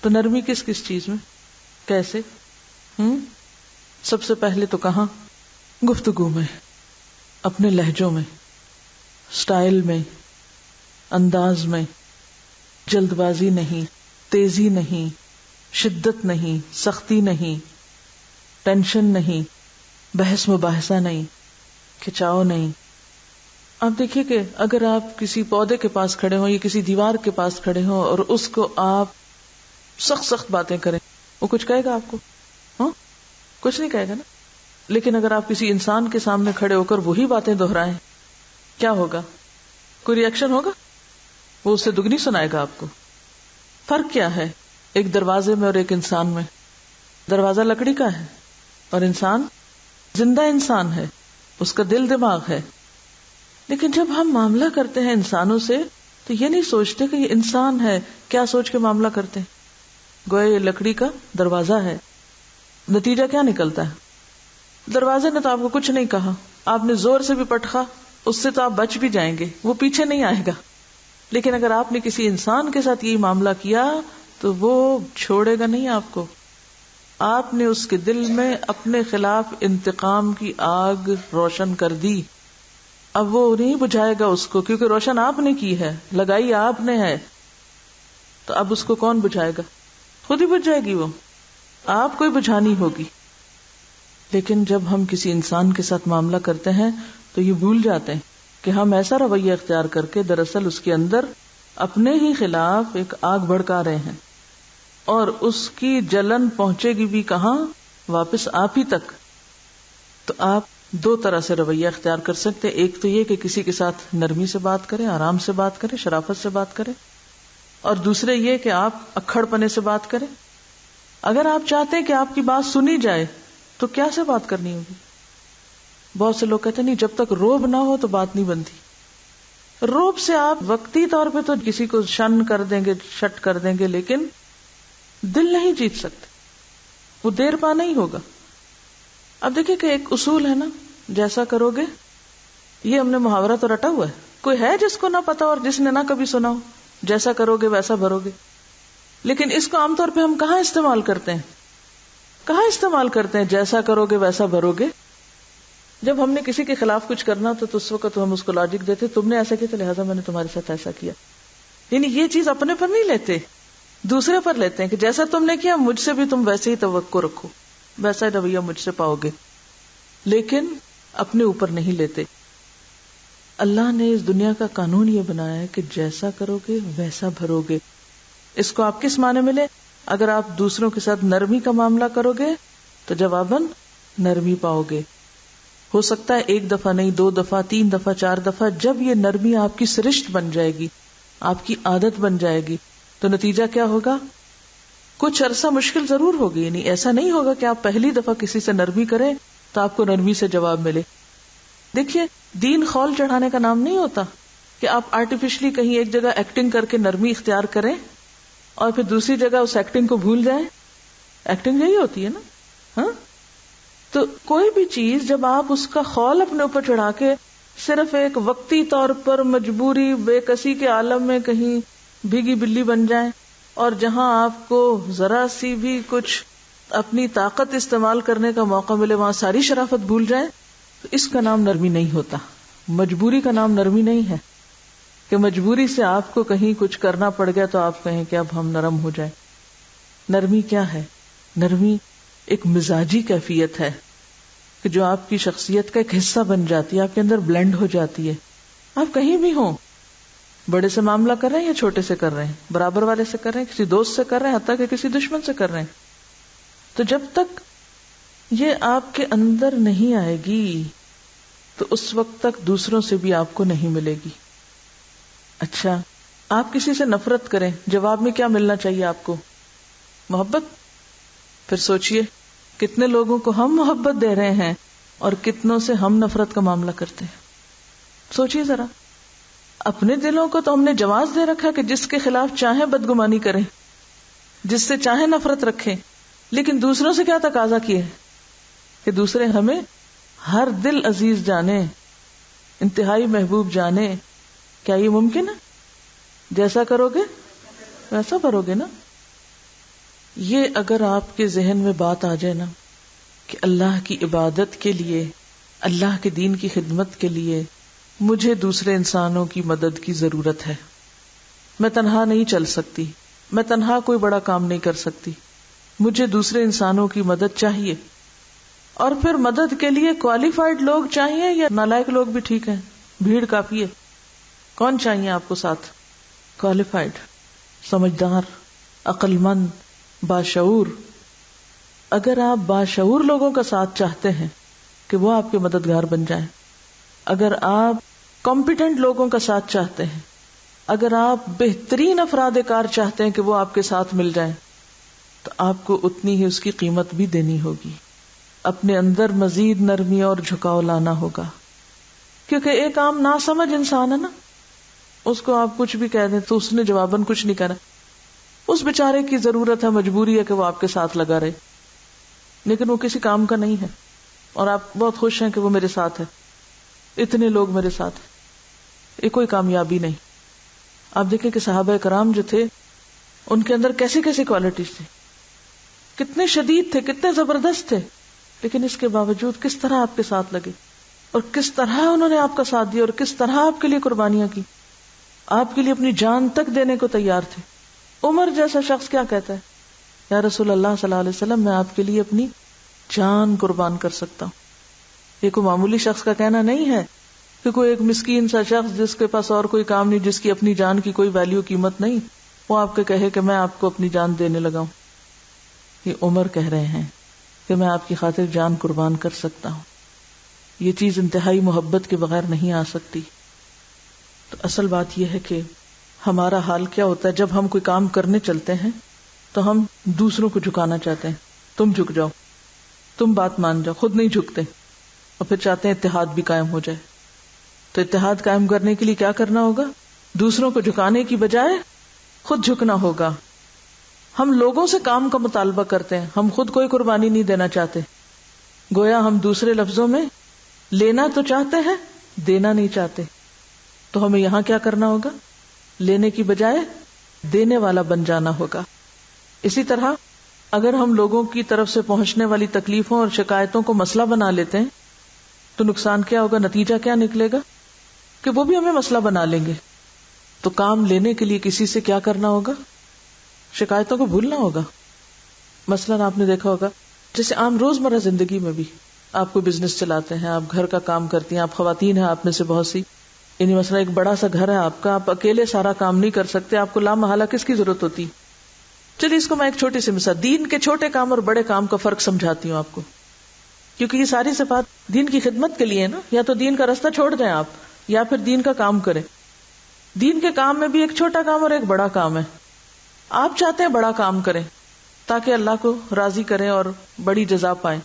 تو نرمی کس کس چیز میں, کیسے؟ سب سے پہلے تو کہاں؟ گفتگو میں, اپنے لہجوں میں, سٹائل میں, انداز میں. جلد بازی نہیں, تیزی نہیں, شدت نہیں, سختی نہیں, ٹینشن نہیں, بحث مباحثہ نہیں, کھچاؤ نہیں. آپ دیکھیے کہ اگر آپ کسی پودے کے پاس کھڑے ہوں یا کسی دیوار کے پاس کھڑے ہوں اور اس کو آپ سخت باتیں کریں, وہ کچھ کہے گا آپ کو؟ ہاں, کچھ نہیں کہے گا نا. لیکن اگر آپ کسی انسان کے سامنے کھڑے ہو کر وہی باتیں دہرائیں, کیا ہوگا؟ کوئی ری ایکشن ہوگا؟ وہ اس سے دگنی سنائے گا آپ کو. فرق کیا ہے ایک دروازے میں اور ایک انسان میں؟ دروازہ لکڑی کا ہے اور انسان زندہ انسان ہے, اس کا دل دماغ ہے. لیکن جب ہم معاملہ کرتے ہیں انسانوں سے تو یہ نہیں سوچتے کہ یہ انسان ہے, کیا سوچ کے معاملہ کرتے ہیں؟ گویا یہ لکڑی کا دروازہ ہے. نتیجہ کیا نکلتا ہے؟ دروازے نے تو آپ کو کچھ نہیں کہا, آپ نے زور سے بھی پٹخا, اس سے تو آپ بچ بھی جائیں گے, وہ پیچھے نہیں آئے گا. لیکن اگر آپ نے کسی انسان کے ساتھ یہی معاملہ کیا تو وہ چھوڑے گا نہیں آپ کو. آپ نے اس کے دل میں اپنے خلاف انتقام کی آگ روشن کر دی. اب وہ نہیں بجھائے گا اس کو, کیونکہ روشن آپ نے کی ہے, لگائی آپ نے ہے. تو اب اس کو کون بجھائے گا؟ خود ہی بجھ جائے گی, وہ آپ کو ہی بجھانی ہوگی. لیکن جب ہم کسی انسان کے ساتھ معاملہ کرتے ہیں تو یہ بھول جاتے ہیں کہ ہم ایسا رویہ اختیار کر کے دراصل اس کے اندر اپنے ہی خلاف ایک آگ بھڑکا رہے ہیں, اور اس کی جلن پہنچے گی بھی کہاں؟ واپس آپ ہی تک. تو آپ دو طرح سے رویہ اختیار کر سکتے. ایک تو یہ کہ کسی کے ساتھ نرمی سے بات کریں, آرام سے بات کریں, شرافت سے بات کریں, اور دوسرے یہ کہ آپ اکھڑ پنے سے بات کریں. اگر آپ چاہتے ہیں کہ آپ کی بات سنی جائے تو کیا سے بات کرنی ہوگی؟ بہت سے لوگ کہتے ہیں نہیں, جب تک روب نہ ہو تو بات نہیں بنتی. روب سے آپ وقتی طور پہ تو کسی کو شن کر دیں گے, شٹ کر دیں گے, لیکن دل نہیں جیت سکتے, وہ دیر پا نہیں ہوگا. اب دیکھیں کہ ایک اصول ہے نا, جیسا کرو گے, یہ ہم نے محاورہ تو رٹا ہوا ہے, کوئی ہے جس کو نہ پتا اور جس نے نہ کبھی سنا ہو؟ جیسا کرو گے ویسا بھرو گے. لیکن اس کو عام طور پہ ہم کہاں استعمال کرتے ہیں؟ کہاں استعمال کرتے ہیں جیسا کرو گے ویسا بھرو گے؟ جب ہم نے کسی کے خلاف کچھ کرنا تو اس وقت ہم اس کو لاجک دیتے, تم نے ایسا کیا تو لہٰذا میں نے تمہارے ساتھ ایسا کیا. یعنی یہ چیز اپنے پر نہیں لیتے, دوسرے پر لیتے ہیں کہ جیسا تم نے کیا مجھ سے بھی تم ویسے ہی توقع رکھو, ویسا رویہ مجھ سے پاؤ گے. لیکن اپنے اوپر نہیں لیتے. اللہ نے اس دنیا کا قانون یہ بنایا ہے کہ جیسا کرو گے ویسا بھرو گے. اس کو آپ کس معنی میں لیں؟ اگر آپ دوسروں کے ساتھ نرمی کا معاملہ کرو گے تو جواباً نرمی پاؤ گے. ہو سکتا ہے ایک دفعہ نہیں, 2 دفعہ, 3 دفعہ, 4 دفعہ. جب یہ نرمی آپ کی سرشت بن جائے گی, آپ کی عادت بن جائے گی, تو نتیجہ کیا ہوگا؟ کچھ عرصہ مشکل ضرور ہوگی. یعنی ایسا نہیں ہوگا کہ آپ پہلی دفعہ کسی سے نرمی کریں تو آپ کو نرمی سے جواب ملے. دیکھیے, دین خول چڑھانے کا نام نہیں ہوتا کہ آپ آرٹیفیشلی کہیں ایک جگہ ایکٹنگ کر کے نرمی اختیار کریں اور پھر دوسری جگہ اس ایکٹنگ کو بھول جائیں. ایکٹنگ یہی ہوتی ہے نا. ہاں, تو کوئی بھی چیز جب آپ اس کا خول اپنے اوپر چڑھا کے صرف ایک وقتی طور پر مجبوری بے کسی کے عالم میں کہیں بھیگی بلی بن جائیں, اور جہاں آپ کو ذرا سی بھی کچھ اپنی طاقت استعمال کرنے کا موقع ملے وہاں ساری شرافت بھول جائیں, تو اس کا نام نرمی نہیں ہوتا. مجبوری کا نام نرمی نہیں ہے کہ مجبوری سے آپ کو کہیں کچھ کرنا پڑ گیا تو آپ کہیں کہ اب ہم نرم ہو جائیں. نرمی کیا ہے؟ نرمی ایک مزاجی کیفیت ہے کہ جو آپ کی شخصیت کا ایک حصہ بن جاتی ہے، آپ کے اندر بلینڈ ہو جاتی ہے. آپ کہیں بھی ہوں، بڑے سے معاملہ کر رہے ہیں یا چھوٹے سے کر رہے ہیں، برابر والے سے کر رہے ہیں، کسی دوست سے کر رہے ہیں، حتیٰ کہ کسی دشمن سے کر رہے ہیں، تو جب تک یہ آپ کے اندر نہیں آئے گی تو اس وقت تک دوسروں سے بھی آپ کو نہیں ملے گی. اچھا، آپ کسی سے نفرت کریں، جواب میں کیا ملنا چاہیے آپ کو؟ محبت. پھر سوچئے کتنے لوگوں کو ہم محبت دے رہے ہیں اور کتنوں سے ہم نفرت کا معاملہ کرتے ہیں. سوچئے ذرا، اپنے دلوں کو تو ہم نے جواز دے رکھا کہ جس کے خلاف چاہیں بدگمانی کریں، جس سے چاہیں نفرت رکھیں، لیکن دوسروں سے کیا تقاضا کیے کہ دوسرے ہمیں ہر دل عزیز جانے، انتہائی محبوب جانے. کیا یہ ممکن ہے؟ جیسا کرو گے ویسا بھرو گے نا. یہ اگر آپ کے ذہن میں بات آ جائے نا کہ اللہ کی عبادت کے لیے، اللہ کے دین کی خدمت کے لیے مجھے دوسرے انسانوں کی مدد کی ضرورت ہے، میں تنہا نہیں چل سکتی، میں تنہا کوئی بڑا کام نہیں کر سکتی، مجھے دوسرے انسانوں کی مدد چاہیے. اور پھر مدد کے لیے کوالیفائڈ لوگ چاہیے یا نالائق لوگ بھی ٹھیک ہیں؟ بھیڑ کافی ہے. کون چاہیے آپ کو ساتھ؟ کوالیفائڈ، سمجھدار، عقل مند، باشعور. اگر آپ باشعور لوگوں کا ساتھ چاہتے ہیں کہ وہ آپ کے مددگار بن جائیں، اگر آپ کمپیٹنٹ لوگوں کا ساتھ چاہتے ہیں، اگر آپ بہترین افراد کار چاہتے ہیں کہ وہ آپ کے ساتھ مل جائیں، تو آپ کو اتنی ہی اس کی قیمت بھی دینی ہوگی. اپنے اندر مزید نرمی اور جھکاؤ لانا ہوگا، کیونکہ ایک عام ناسمجھ انسان ہے نا، اس کو آپ کچھ بھی کہہ دیں تو اس نے جواباً کچھ نہیں کہنا. اس بیچارے کی ضرورت ہے، مجبوری ہے کہ وہ آپ کے ساتھ لگا رہے، لیکن وہ کسی کام کا نہیں ہے اور آپ بہت خوش ہیں کہ وہ میرے ساتھ ہے، اتنے لوگ میرے ساتھ ہیں. یہ کوئی کامیابی نہیں. آپ دیکھیں کہ صحابہ کرام جو تھے ان کے اندر کیسی کیسی کوالٹیز تھی، کتنے شدید تھے، کتنے زبردست تھے، لیکن اس کے باوجود کس طرح آپ کے ساتھ لگے اور کس طرح انہوں نے آپ کا ساتھ دیا اور کس طرح آپ کے لیے قربانیاں کی، آپ کے لیے اپنی جان تک دینے کو تیار تھے. عمر جیسا شخص کیا کہتا ہے، یا رسول اللہ صلی اللہ علیہ وسلم میں آپ کے لیے اپنی جان قربان کر سکتا ہوں. یہ کوئی معمولی شخص کا کہنا نہیں ہے کہ کوئی ایک مسکین سا شخص جس کے پاس اور کوئی کام نہیں، جس کی اپنی جان کی کوئی ویلیو، قیمت نہیں، وہ آپ کے کہے کہ میں آپ کو اپنی جان دینے لگا ہوں. یہ عمر کہہ رہے ہیں کہ میں آپ کی خاطر جان قربان کر سکتا ہوں. یہ چیز انتہائی محبت کے بغیر نہیں آ سکتی. تو اصل بات یہ ہے کہ ہمارا حال کیا ہوتا ہے جب ہم کوئی کام کرنے چلتے ہیں تو ہم دوسروں کو جھکانا چاہتے ہیں، تم جھک جاؤ، تم بات مان جاؤ، خود نہیں جھکتے، اور پھر چاہتے ہیں اتحاد بھی قائم ہو جائے. تو اتحاد قائم کرنے کے لیے کیا کرنا ہوگا؟ دوسروں کو جھکانے کی بجائے خود جھکنا ہوگا. ہم لوگوں سے کام کا مطالبہ کرتے ہیں، ہم خود کوئی قربانی نہیں دینا چاہتے. گویا ہم دوسرے لفظوں میں لینا تو چاہتے ہیں، دینا نہیں چاہتے. تو ہمیں یہاں کیا کرنا ہوگا؟ لینے کی بجائے دینے والا بن جانا ہوگا. اسی طرح اگر ہم لوگوں کی طرف سے پہنچنے والی تکلیفوں اور شکایتوں کو مسئلہ بنا لیتے ہیں تو نقصان کیا ہوگا؟ نتیجہ کیا نکلے گا کہ وہ بھی ہمیں مسئلہ بنا لیں گے. تو کام لینے کے لیے کسی سے کیا کرنا ہوگا؟ شکایتوں کو بھولنا ہوگا. مثلاً آپ نے دیکھا ہوگا جیسے عام روزمرہ زندگی میں بھی آپ کو بزنس چلاتے ہیں، آپ گھر کا کام کرتی ہیں، آپ خواتین ہیں، آپ میں سے بہت سی، یعنی مثلا ایک بڑا سا گھر ہے آپ کا، آپ اکیلے سارا کام نہیں کر سکتے، آپ کو لامحالہ کس کی ضرورت ہوتی. چلیے اس کو میں ایک چھوٹی سی مثال، دین کے چھوٹے کام اور بڑے کام کا فرق سمجھاتی ہوں آپ کو، کیونکہ یہ ساری صفات دین کی خدمت کے لیے نا. یا تو دین کا راستہ چھوڑ دیں آپ، یا پھر دین کا کام کریں. دین کے کام میں بھی ایک چھوٹا کام اور ایک بڑا کام ہے. آپ چاہتے ہیں بڑا کام کریں تاکہ اللہ کو راضی کریں اور بڑی جزا پائیں.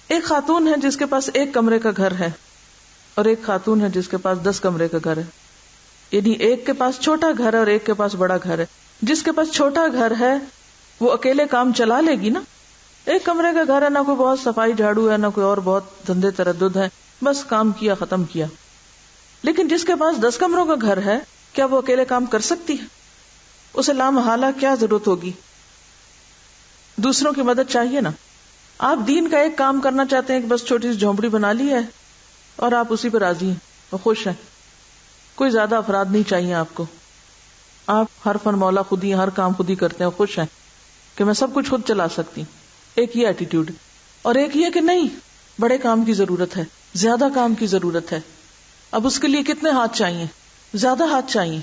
ایک خاتون ہے جس کے پاس ایک کمرے کا گھر ہے اور ایک خاتون ہے جس کے پاس 10 کمرے کا گھر ہے. یعنی ایک کے پاس چھوٹا گھر ہے اور ایک کے پاس بڑا گھر ہے. جس کے پاس چھوٹا گھر ہے وہ اکیلے کام چلا لے گی نا. ایک کمرے کا گھر ہے، نہ کوئی بہت صفائی جھاڑو ہے، نہ کوئی اور بہت دھندے تردد ہے، بس کام کیا ختم کیا. لیکن جس کے پاس 10 کمروں کا گھر ہے، کیا وہ اکیلے کام کر سکتی ہے؟ اسے لامحالہ کیا ضرورت ہوگی؟ دوسروں کی مدد چاہیے نا. آپ دین کا ایک کام کرنا چاہتے ہیں کہ بس چھوٹی سی جھونپڑی بنا لی ہے اور آپ اسی پہ راضی ہیں اور خوش ہیں، کوئی زیادہ افراد نہیں چاہیے آپ کو، آپ ہر فن مولا خود ہی، ہر کام خود ہی کرتے ہیں، خوش ہیں. کہ میں سب کچھ خود چلا سکتی ہوں. ایک یہ ایٹیٹیوڈ. اور ایک یہ کہ نہیں، بڑے کام کی ضرورت ہے، زیادہ کام کی ضرورت ہے. اب اس کے لیے کتنے ہاتھ چاہیے؟ زیادہ ہاتھ چاہیے.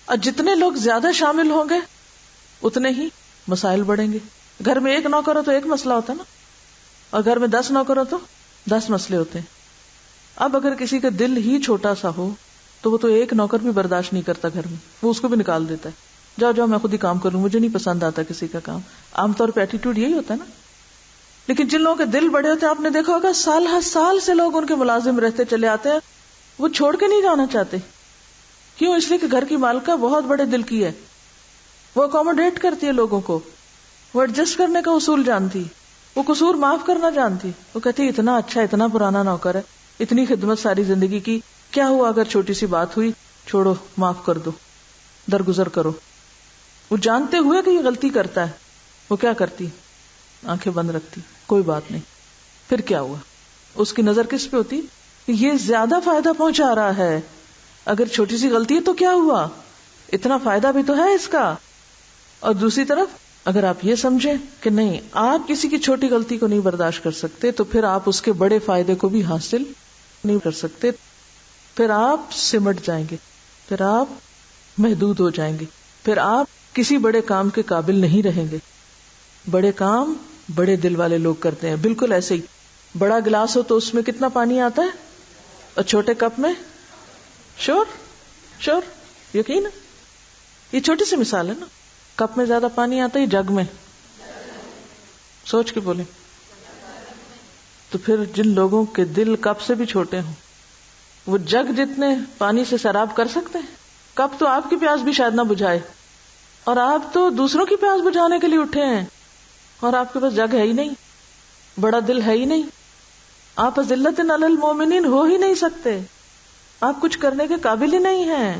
اور جتنے لوگ زیادہ شامل ہوں گے اتنے ہی مسائل بڑھیں گے. گھر میں ایک نوکر ہو تو ایک مسئلہ ہوتا ہے نا، اور گھر میں 10 نوکر ہو تو 10 مسئلے ہوتے ہیں. اب اگر کسی کا دل ہی چھوٹا سا ہو تو وہ تو ایک نوکر بھی برداشت نہیں کرتا گھر میں، وہ اس کو بھی نکال دیتا ہے. جاؤ جاؤ میں خود ہی کام کروں، مجھے نہیں پسند آتا کسی کا کام. عام طور پہ ایٹیٹیوڈ یہی ہوتا ہے نا. لیکن جن لوگوں کے دل بڑے ہوتے ہیں، آپ نے دیکھا ہوگا سال ہر سال سے لوگ ان کے ملازم رہتے چلے آتے ہیں، وہ چھوڑ کے نہیں جانا چاہتے. کیوں؟ اس لیے کہ گھر کی مالکہ بہت بڑے دل کی ہے، وہ اکوموڈیٹ کرتی ہے لوگوں کو، وہ ایڈجسٹ کرنے کا اصول جانتی، وہ قصور معاف کرنا جانتی. وہ کہتی اتنا اچھا، اتنا پرانا نوکر ہے، اتنی خدمت ساری زندگی کی، کیا ہوا اگر چھوٹی سی بات ہوئی، چھوڑو، معاف کر دو، درگزر کرو. وہ جانتے ہوئے کہ یہ غلطی کرتا ہے، وہ کیا کرتی؟ آنکھیں بند رکھتی، کوئی بات نہیں. پھر کیا ہوا؟ اس کی نظر کس پہ ہوتی؟ یہ زیادہ فائدہ پہنچا رہا ہے. اگر چھوٹی سی غلطی ہے تو کیا ہوا، اتنا فائدہ بھی تو ہے اس کا. اور دوسری طرف اگر آپ یہ سمجھیں کہ نہیں، آپ کسی کی چھوٹی غلطی کو نہیں برداشت کر سکتے، تو پھر آپ اس کے بڑے فائدے کو بھی حاصل نہیں کر سکتے. پھر آپ سمٹ جائیں گے، پھر آپ محدود ہو جائیں گے، پھر آپ کسی بڑے کام کے قابل نہیں رہیں گے. بڑے کام بڑے دل والے لوگ کرتے ہیں. بالکل ایسے ہی بڑا گلاس ہو تو اس میں کتنا پانی آتا ہے، اور چھوٹے کپ میں شور یقین. یہ چھوٹی سی مثال ہے نا. کپ میں زیادہ پانی آتا ہے، جگ میں؟ سوچ کے بولیں. تو پھر جن لوگوں کے دل کپ سے بھی چھوٹے ہوں، وہ جگ جتنے پانی سے سیراب کر سکتے ہیں. کپ تو آپ کی پیاس بھی شاید نہ بجھائے، اور آپ تو دوسروں کی پیاس بجھانے کے لیے اٹھے ہیں، اور آپ کے پاس جگ ہے ہی نہیں، بڑا دل ہے ہی نہیں. آپ اذلۃ علی المومنین ہو ہی نہیں سکتے. آپ کچھ کرنے کے قابل ہی نہیں ہیں،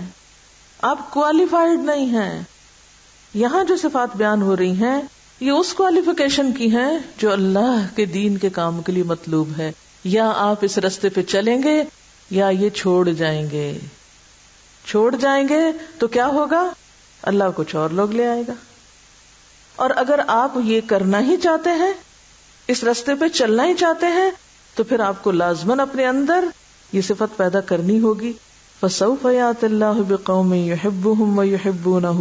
آپ کوالیفائڈ نہیں ہیں. یہاں جو صفات بیان ہو رہی ہیں یہ اس کوالیفیکیشن کی ہیں جو اللہ کے دین کے کام کے لیے مطلوب ہے. یا آپ اس رستے پہ چلیں گے یا یہ چھوڑ جائیں گے. چھوڑ جائیں گے تو کیا ہوگا؟ اللہ کچھ اور لوگ لے آئے گا. اور اگر آپ یہ کرنا ہی چاہتے ہیں، اس رستے پہ چلنا ہی چاہتے ہیں، تو پھر آپ کو لازماً اپنے اندر یہ صفت پیدا کرنی ہوگی. فَسَوْفَ يَأْتِ اللَّهُ بِقَوْمٍ يُحِبُّهُمْ وَيُحِبُّونَهُ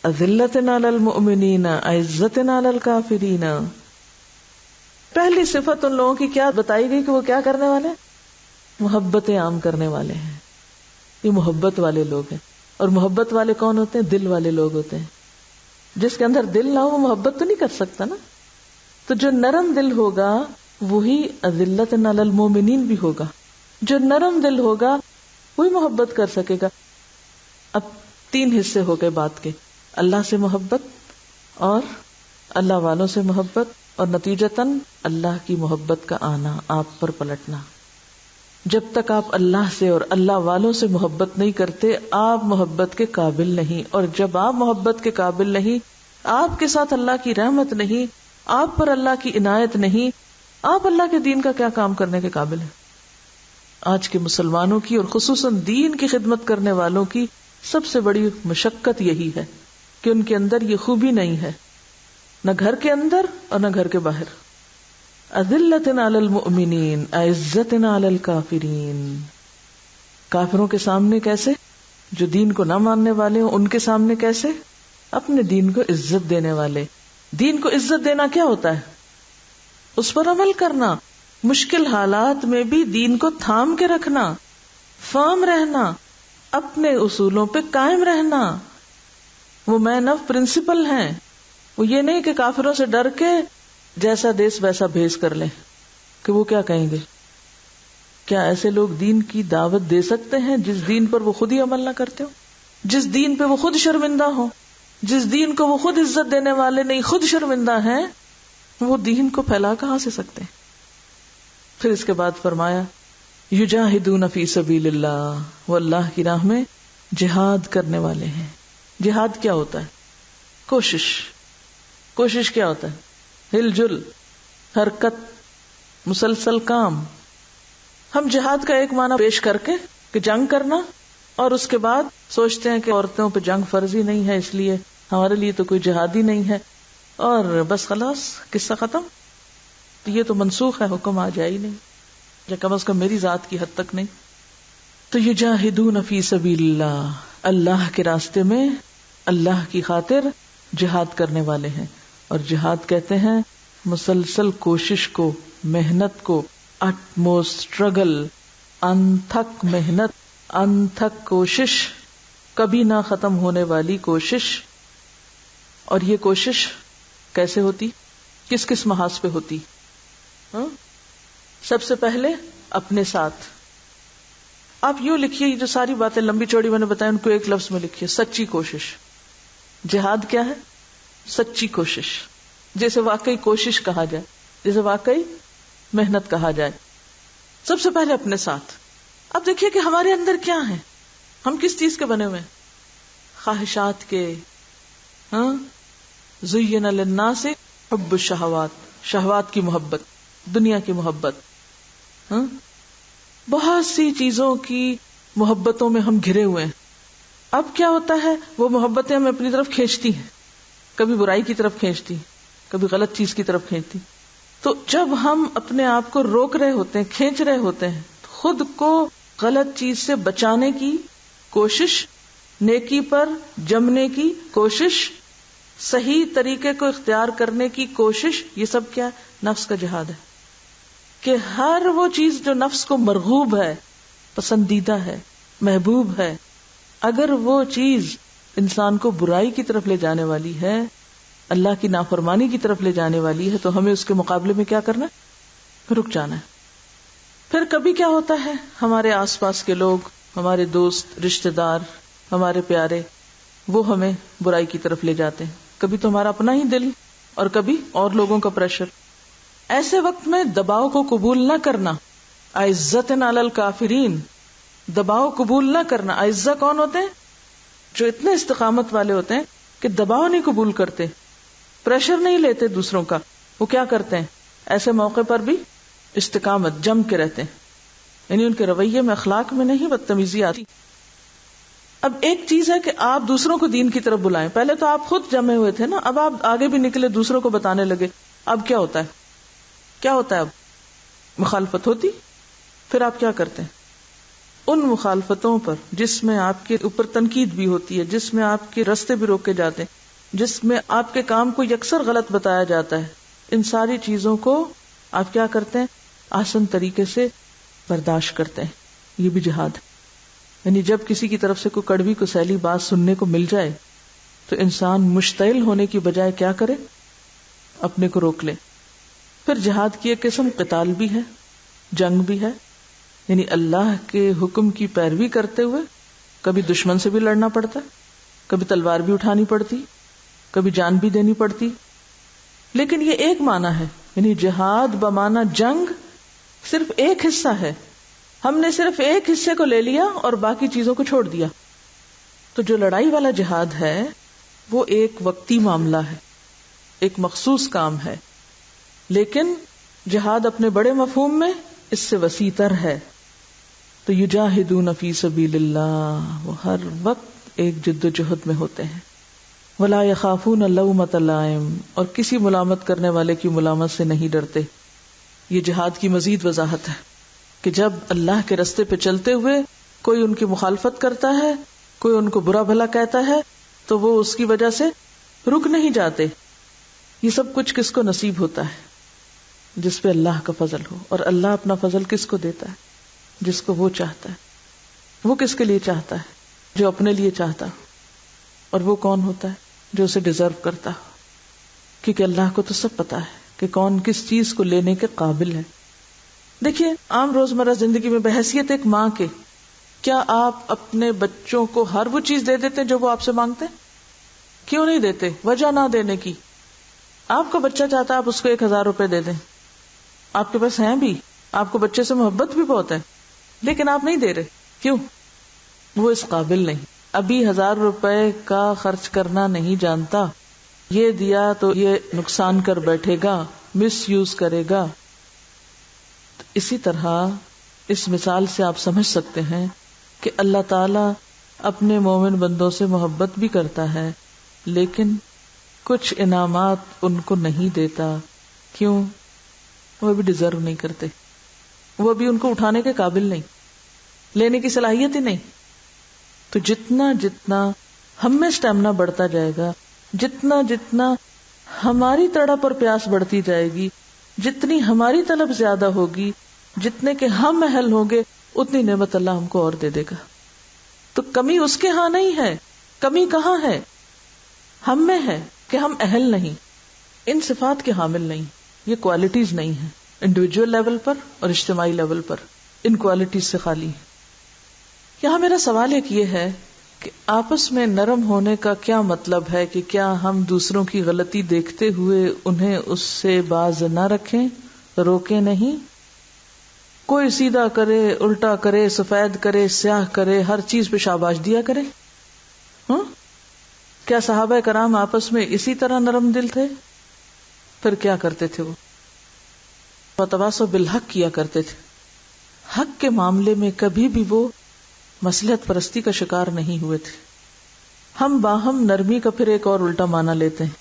أَذِلَّةٍ عَلَى الْمُؤْمِنِينَ أَعِزَّةٍ عَلَى الْكَافِرِينَ. پہلی صفت ان لوگوں کی کیا بتائی گئی کہ وہ کیا کرنے والے ہیں؟ محبتیں عام کرنے والے ہیں. یہ محبت والے لوگ ہیں. اور محبت والے کون ہوتے ہیں؟ دل والے لوگ ہوتے ہیں. جس کے اندر دل نہ ہو وہ محبت تو نہیں کر سکتا نا. تو جو نرم دل ہوگا وہی اذلۃ علی المومنین بھی ہوگا. جو نرم دل ہوگا وہی محبت کر سکے گا. اب 3 حصے ہو گئے بات کے: اللہ سے محبت، اور اللہ والوں سے محبت، اور نتیجتاً اللہ کی محبت کا آنا، آپ پر پلٹنا. جب تک آپ اللہ سے اور اللہ والوں سے محبت نہیں کرتے، آپ محبت کے قابل نہیں. اور جب آپ محبت کے قابل نہیں، آپ کے ساتھ اللہ کی رحمت نہیں، آپ پر اللہ کی عنایت نہیں، آپ اللہ کے دین کا کیا کام کرنے کے قابل ہیں؟ آج کے مسلمانوں کی اور خصوصاً دین کی خدمت کرنے والوں کی سب سے بڑی مشقت یہی ہے کہ ان کے اندر یہ خوبی نہیں ہے، نہ گھر کے اندر اور نہ گھر کے باہر. اذلۃ علی المؤمنین اعزۃ علی الکافرین. کافروں کے سامنے کیسے؟ جو دین کو نہ ماننے والے ہوں ان کے سامنے کیسے؟ اپنے دین کو عزت دینے والے. دین کو عزت دینا کیا ہوتا ہے؟ اس پر عمل کرنا، مشکل حالات میں بھی دین کو تھام کے رکھنا، فرم رہنا، اپنے اصولوں پہ قائم رہنا. وہ مین آف پرنسپل ہیں. وہ یہ نہیں کہ کافروں سے ڈر کے جیسا دیس ویسا بھیس کر لیں کہ وہ کیا کہیں گے. کیا ایسے لوگ دین کی دعوت دے سکتے ہیں جس دین پر وہ خود ہی عمل نہ کرتے ہو، جس دین پہ وہ خود شرمندہ ہو، جس دین کو وہ خود عزت دینے والے نہیں خود شرمندہ ہیں؟ وہ دین کو پھیلا کہاں سے سکتے ہیں؟ پھر اس کے بعد فرمایا یجاہدون فی سبیل اللہ، وہ اللہ کی راہ میں جہاد کرنے والے ہیں. جہاد کیا ہوتا ہے؟ کوشش کیا ہوتا ہے؟ ہل جل، حرکت، مسلسل کام. ہم جہاد کا ایک معنی پیش کر کے کہ جنگ کرنا، اور اس کے بعد سوچتے ہیں کہ عورتوں پہ جنگ فرضی نہیں ہے اس لیے ہمارے لیے تو کوئی جہاد ہی نہیں ہے، اور بس خلاص قصہ ختم. یہ تو منسوخ ہے, حکم آ جائے ہی نہیں, یا کم از کم میری ذات کی حد تک نہیں. تو یجاہدون فی سبیل اللہ, اللہ کے راستے میں اللہ کی خاطر جہاد کرنے والے ہیں. اور جہاد کہتے ہیں مسلسل کوشش کو, محنت کو, اٹموسٹ اسٹرگل, انتھک محنت, انتھک کوشش, کبھی نہ ختم ہونے والی کوشش. اور یہ کوشش کیسے ہوتی, کس کس محاذ پہ ہوتی؟ سب سے پہلے اپنے ساتھ. آپ یوں لکھیے, یہ جو ساری باتیں لمبی چوڑی میں نے بتائی ان کو ایک لفظ میں لکھیے, سچی کوشش. جہاد کیا ہے؟ سچی کوشش, جیسے واقعی کوشش کہا جائے, جیسے واقعی محنت کہا جائے. سب سے پہلے اپنے ساتھ. اب دیکھیے کہ ہمارے اندر کیا ہے, ہم کس چیز کے بنے ہوئے ہیں؟ خواہشات کے. زین للناس حب الشہوات, شہوات کی محبت, دنیا کی محبت, بہت سی چیزوں کی محبتوں میں ہم گھرے ہوئے ہیں. اب کیا ہوتا ہے, وہ محبتیں ہمیں اپنی طرف کھینچتی ہیں, کبھی برائی کی طرف کھینچتی, کبھی غلط چیز کی طرف کھینچتی. تو جب ہم اپنے آپ کو روک رہے ہوتے ہیں, کھینچ رہے ہوتے ہیں, خود کو غلط چیز سے بچانے کی کوشش, نیکی پر جمنے کی کوشش, صحیح طریقے کو اختیار کرنے کی کوشش, یہ سب کیا ہے؟ نفس کا جہاد ہے. کہ ہر وہ چیز جو نفس کو مرغوب ہے, پسندیدہ ہے, محبوب ہے, اگر وہ چیز انسان کو برائی کی طرف لے جانے والی ہے, اللہ کی نافرمانی کی طرف لے جانے والی ہے, تو ہمیں اس کے مقابلے میں کیا کرنا ہے؟ رک جانا ہے. پھر کبھی کیا ہوتا ہے, ہمارے آس پاس کے لوگ, ہمارے دوست, رشتہ دار, ہمارے پیارے, وہ ہمیں برائی کی طرف لے جاتے ہیں. کبھی تو ہمارا اپنا ہی دل, اور کبھی اور لوگوں کا پریشر. ایسے وقت میں دباؤ کو قبول نہ کرنا, عزت علی الکافرین, دباؤ قبول نہ کرنا. عزہ کون ہوتے ہیں؟ جو اتنے استقامت والے ہوتے ہیں کہ دباؤ نہیں قبول کرتے, پریشر نہیں لیتے دوسروں کا. وہ کیا کرتے ہیں ایسے موقع پر بھی؟ استقامت, جم کے رہتے ہیں. یعنی ان کے رویے میں, اخلاق میں نہیں بدتمیزی آتی. اب ایک چیز ہے کہ آپ دوسروں کو دین کی طرف بلائیں. پہلے تو آپ خود جمے ہوئے تھے نا, اب آپ آگے بھی نکلے, دوسروں کو بتانے لگے. اب کیا ہوتا ہے, کیا ہوتا ہے؟ اب مخالفت ہوتی. پھر آپ کیا کرتے ہیں؟ ان مخالفتوں پر جس میں آپ کے اوپر تنقید بھی ہوتی ہے, جس میں آپ کے راستے بھی روکے جاتے ہیں, جس میں آپ کے کام کو یکسر غلط بتایا جاتا ہے, ان ساری چیزوں کو آپ کیا کرتے ہیں؟ آسان طریقے سے برداشت کرتے ہیں. یہ بھی جہاد ہے. یعنی جب کسی کی طرف سے کوئی کڑوی کسیلی بات سننے کو مل جائے تو انسان مشتعل ہونے کی بجائے کیا کرے؟ اپنے کو روک لے. پھر جہاد کی ایک قسم قتال بھی ہے, جنگ بھی ہے. یعنی اللہ کے حکم کی پیروی کرتے ہوئے کبھی دشمن سے بھی لڑنا پڑتا, کبھی تلوار بھی اٹھانی پڑتی, کبھی جان بھی دینی پڑتی. لیکن یہ ایک معنی ہے, یعنی جہاد بمعنی جنگ صرف ایک حصہ ہے. ہم نے صرف ایک حصے کو لے لیا اور باقی چیزوں کو چھوڑ دیا. تو جو لڑائی والا جہاد ہے وہ ایک وقتی معاملہ ہے, ایک مخصوص کام ہے. لیکن جہاد اپنے بڑے مفہوم میں اس سے وسیع تر ہے. تو یجاہدون فی سبیل اللہ, وہ ہر وقت ایک جد و جہد میں ہوتے ہیں. ولا یخافون لومۃ لائم, اور کسی ملامت کرنے والے کی ملامت سے نہیں ڈرتے. یہ جہاد کی مزید وضاحت ہے کہ جب اللہ کے رستے پہ چلتے ہوئے کوئی ان کی مخالفت کرتا ہے, کوئی ان کو برا بھلا کہتا ہے, تو وہ اس کی وجہ سے رک نہیں جاتے. یہ سب کچھ کس کو نصیب ہوتا ہے؟ جس پہ اللہ کا فضل ہو. اور اللہ اپنا فضل کس کو دیتا ہے؟ جس کو وہ چاہتا ہے. وہ کس کے لیے چاہتا ہے؟ جو اپنے لیے چاہتا. اور وہ کون ہوتا ہے؟ جو اسے ڈیزرو کرتا. کیونکہ اللہ کو تو سب پتا ہے کہ کون کس چیز کو لینے کے قابل ہے. دیکھیے عام روزمرہ زندگی میں بحیثیت ایک ماں کے, کیا آپ اپنے بچوں کو ہر وہ چیز دے دیتے ہیں جو وہ آپ سے مانگتے ہیں؟ کیوں نہیں دیتے؟ وجہ نہ دینے کی. آپ کا بچہ چاہتا ہے آپ اس کو 1000 روپے دے دیں, آپ کے پاس ہیں بھی, آپ کو بچے سے محبت بھی بہت ہے, لیکن آپ نہیں دے رہے. کیوں؟ وہ اس قابل نہیں, ابھی 1000 روپے کا خرچ کرنا نہیں جانتا. یہ دیا تو یہ نقصان کر بیٹھے گا, مس یوز کرے گا. اسی طرح اس مثال سے آپ سمجھ سکتے ہیں کہ اللہ تعالی اپنے مومن بندوں سے محبت بھی کرتا ہے, لیکن کچھ انعامات ان کو نہیں دیتا. کیوں؟ وہ بھی ڈیزرو نہیں کرتے، وہ بھی ان کو اٹھانے کے قابل نہیں، لینے کی صلاحیت ہی نہیں. تو جتنا جتنا ہم میں اسٹیمنا بڑھتا جائے گا، جتنا جتنا ہماری تڑپ اور پیاس بڑھتی جائے گی، جتنی ہماری طلب زیادہ ہوگی، جتنے کے ہم اہل ہوں گے، اتنی نعمت اللہ ہم کو اور دے دے گا. تو کمی اس کے ہاں نہیں ہے، کمی کہاں ہے؟ ہم میں ہے کہ ہم اہل نہیں، ان صفات کے حامل نہیں، یہ کوالٹیز نہیں ہیں انڈیویجول لیول پر اور اجتماعی لیول پر، ان کوالٹیز سے خالی ہے. یہاں میرا سوال ایک یہ ہے کہ آپس میں نرم ہونے کا کیا مطلب ہے کہ کیا ہم دوسروں کی غلطی دیکھتے ہوئے انہیں اس سے باز نہ رکھیں، روکیں نہیں؟ کوئی سیدھا کرے، الٹا کرے، سفید کرے، سیاہ کرے، ہر چیز پہ شاباش دیا کرے. کیا صحابہ کرام آپس میں اسی طرح نرم دل تھے؟ پھر کیا کرتے تھے؟ وہ وتواصوا بالحق کیا کرتے تھے. حق کے معاملے میں کبھی بھی وہ مصلحت پرستی کا شکار نہیں ہوئے تھے. ہم باہم نرمی کا پھر ایک اور الٹا معنی لیتے ہیں،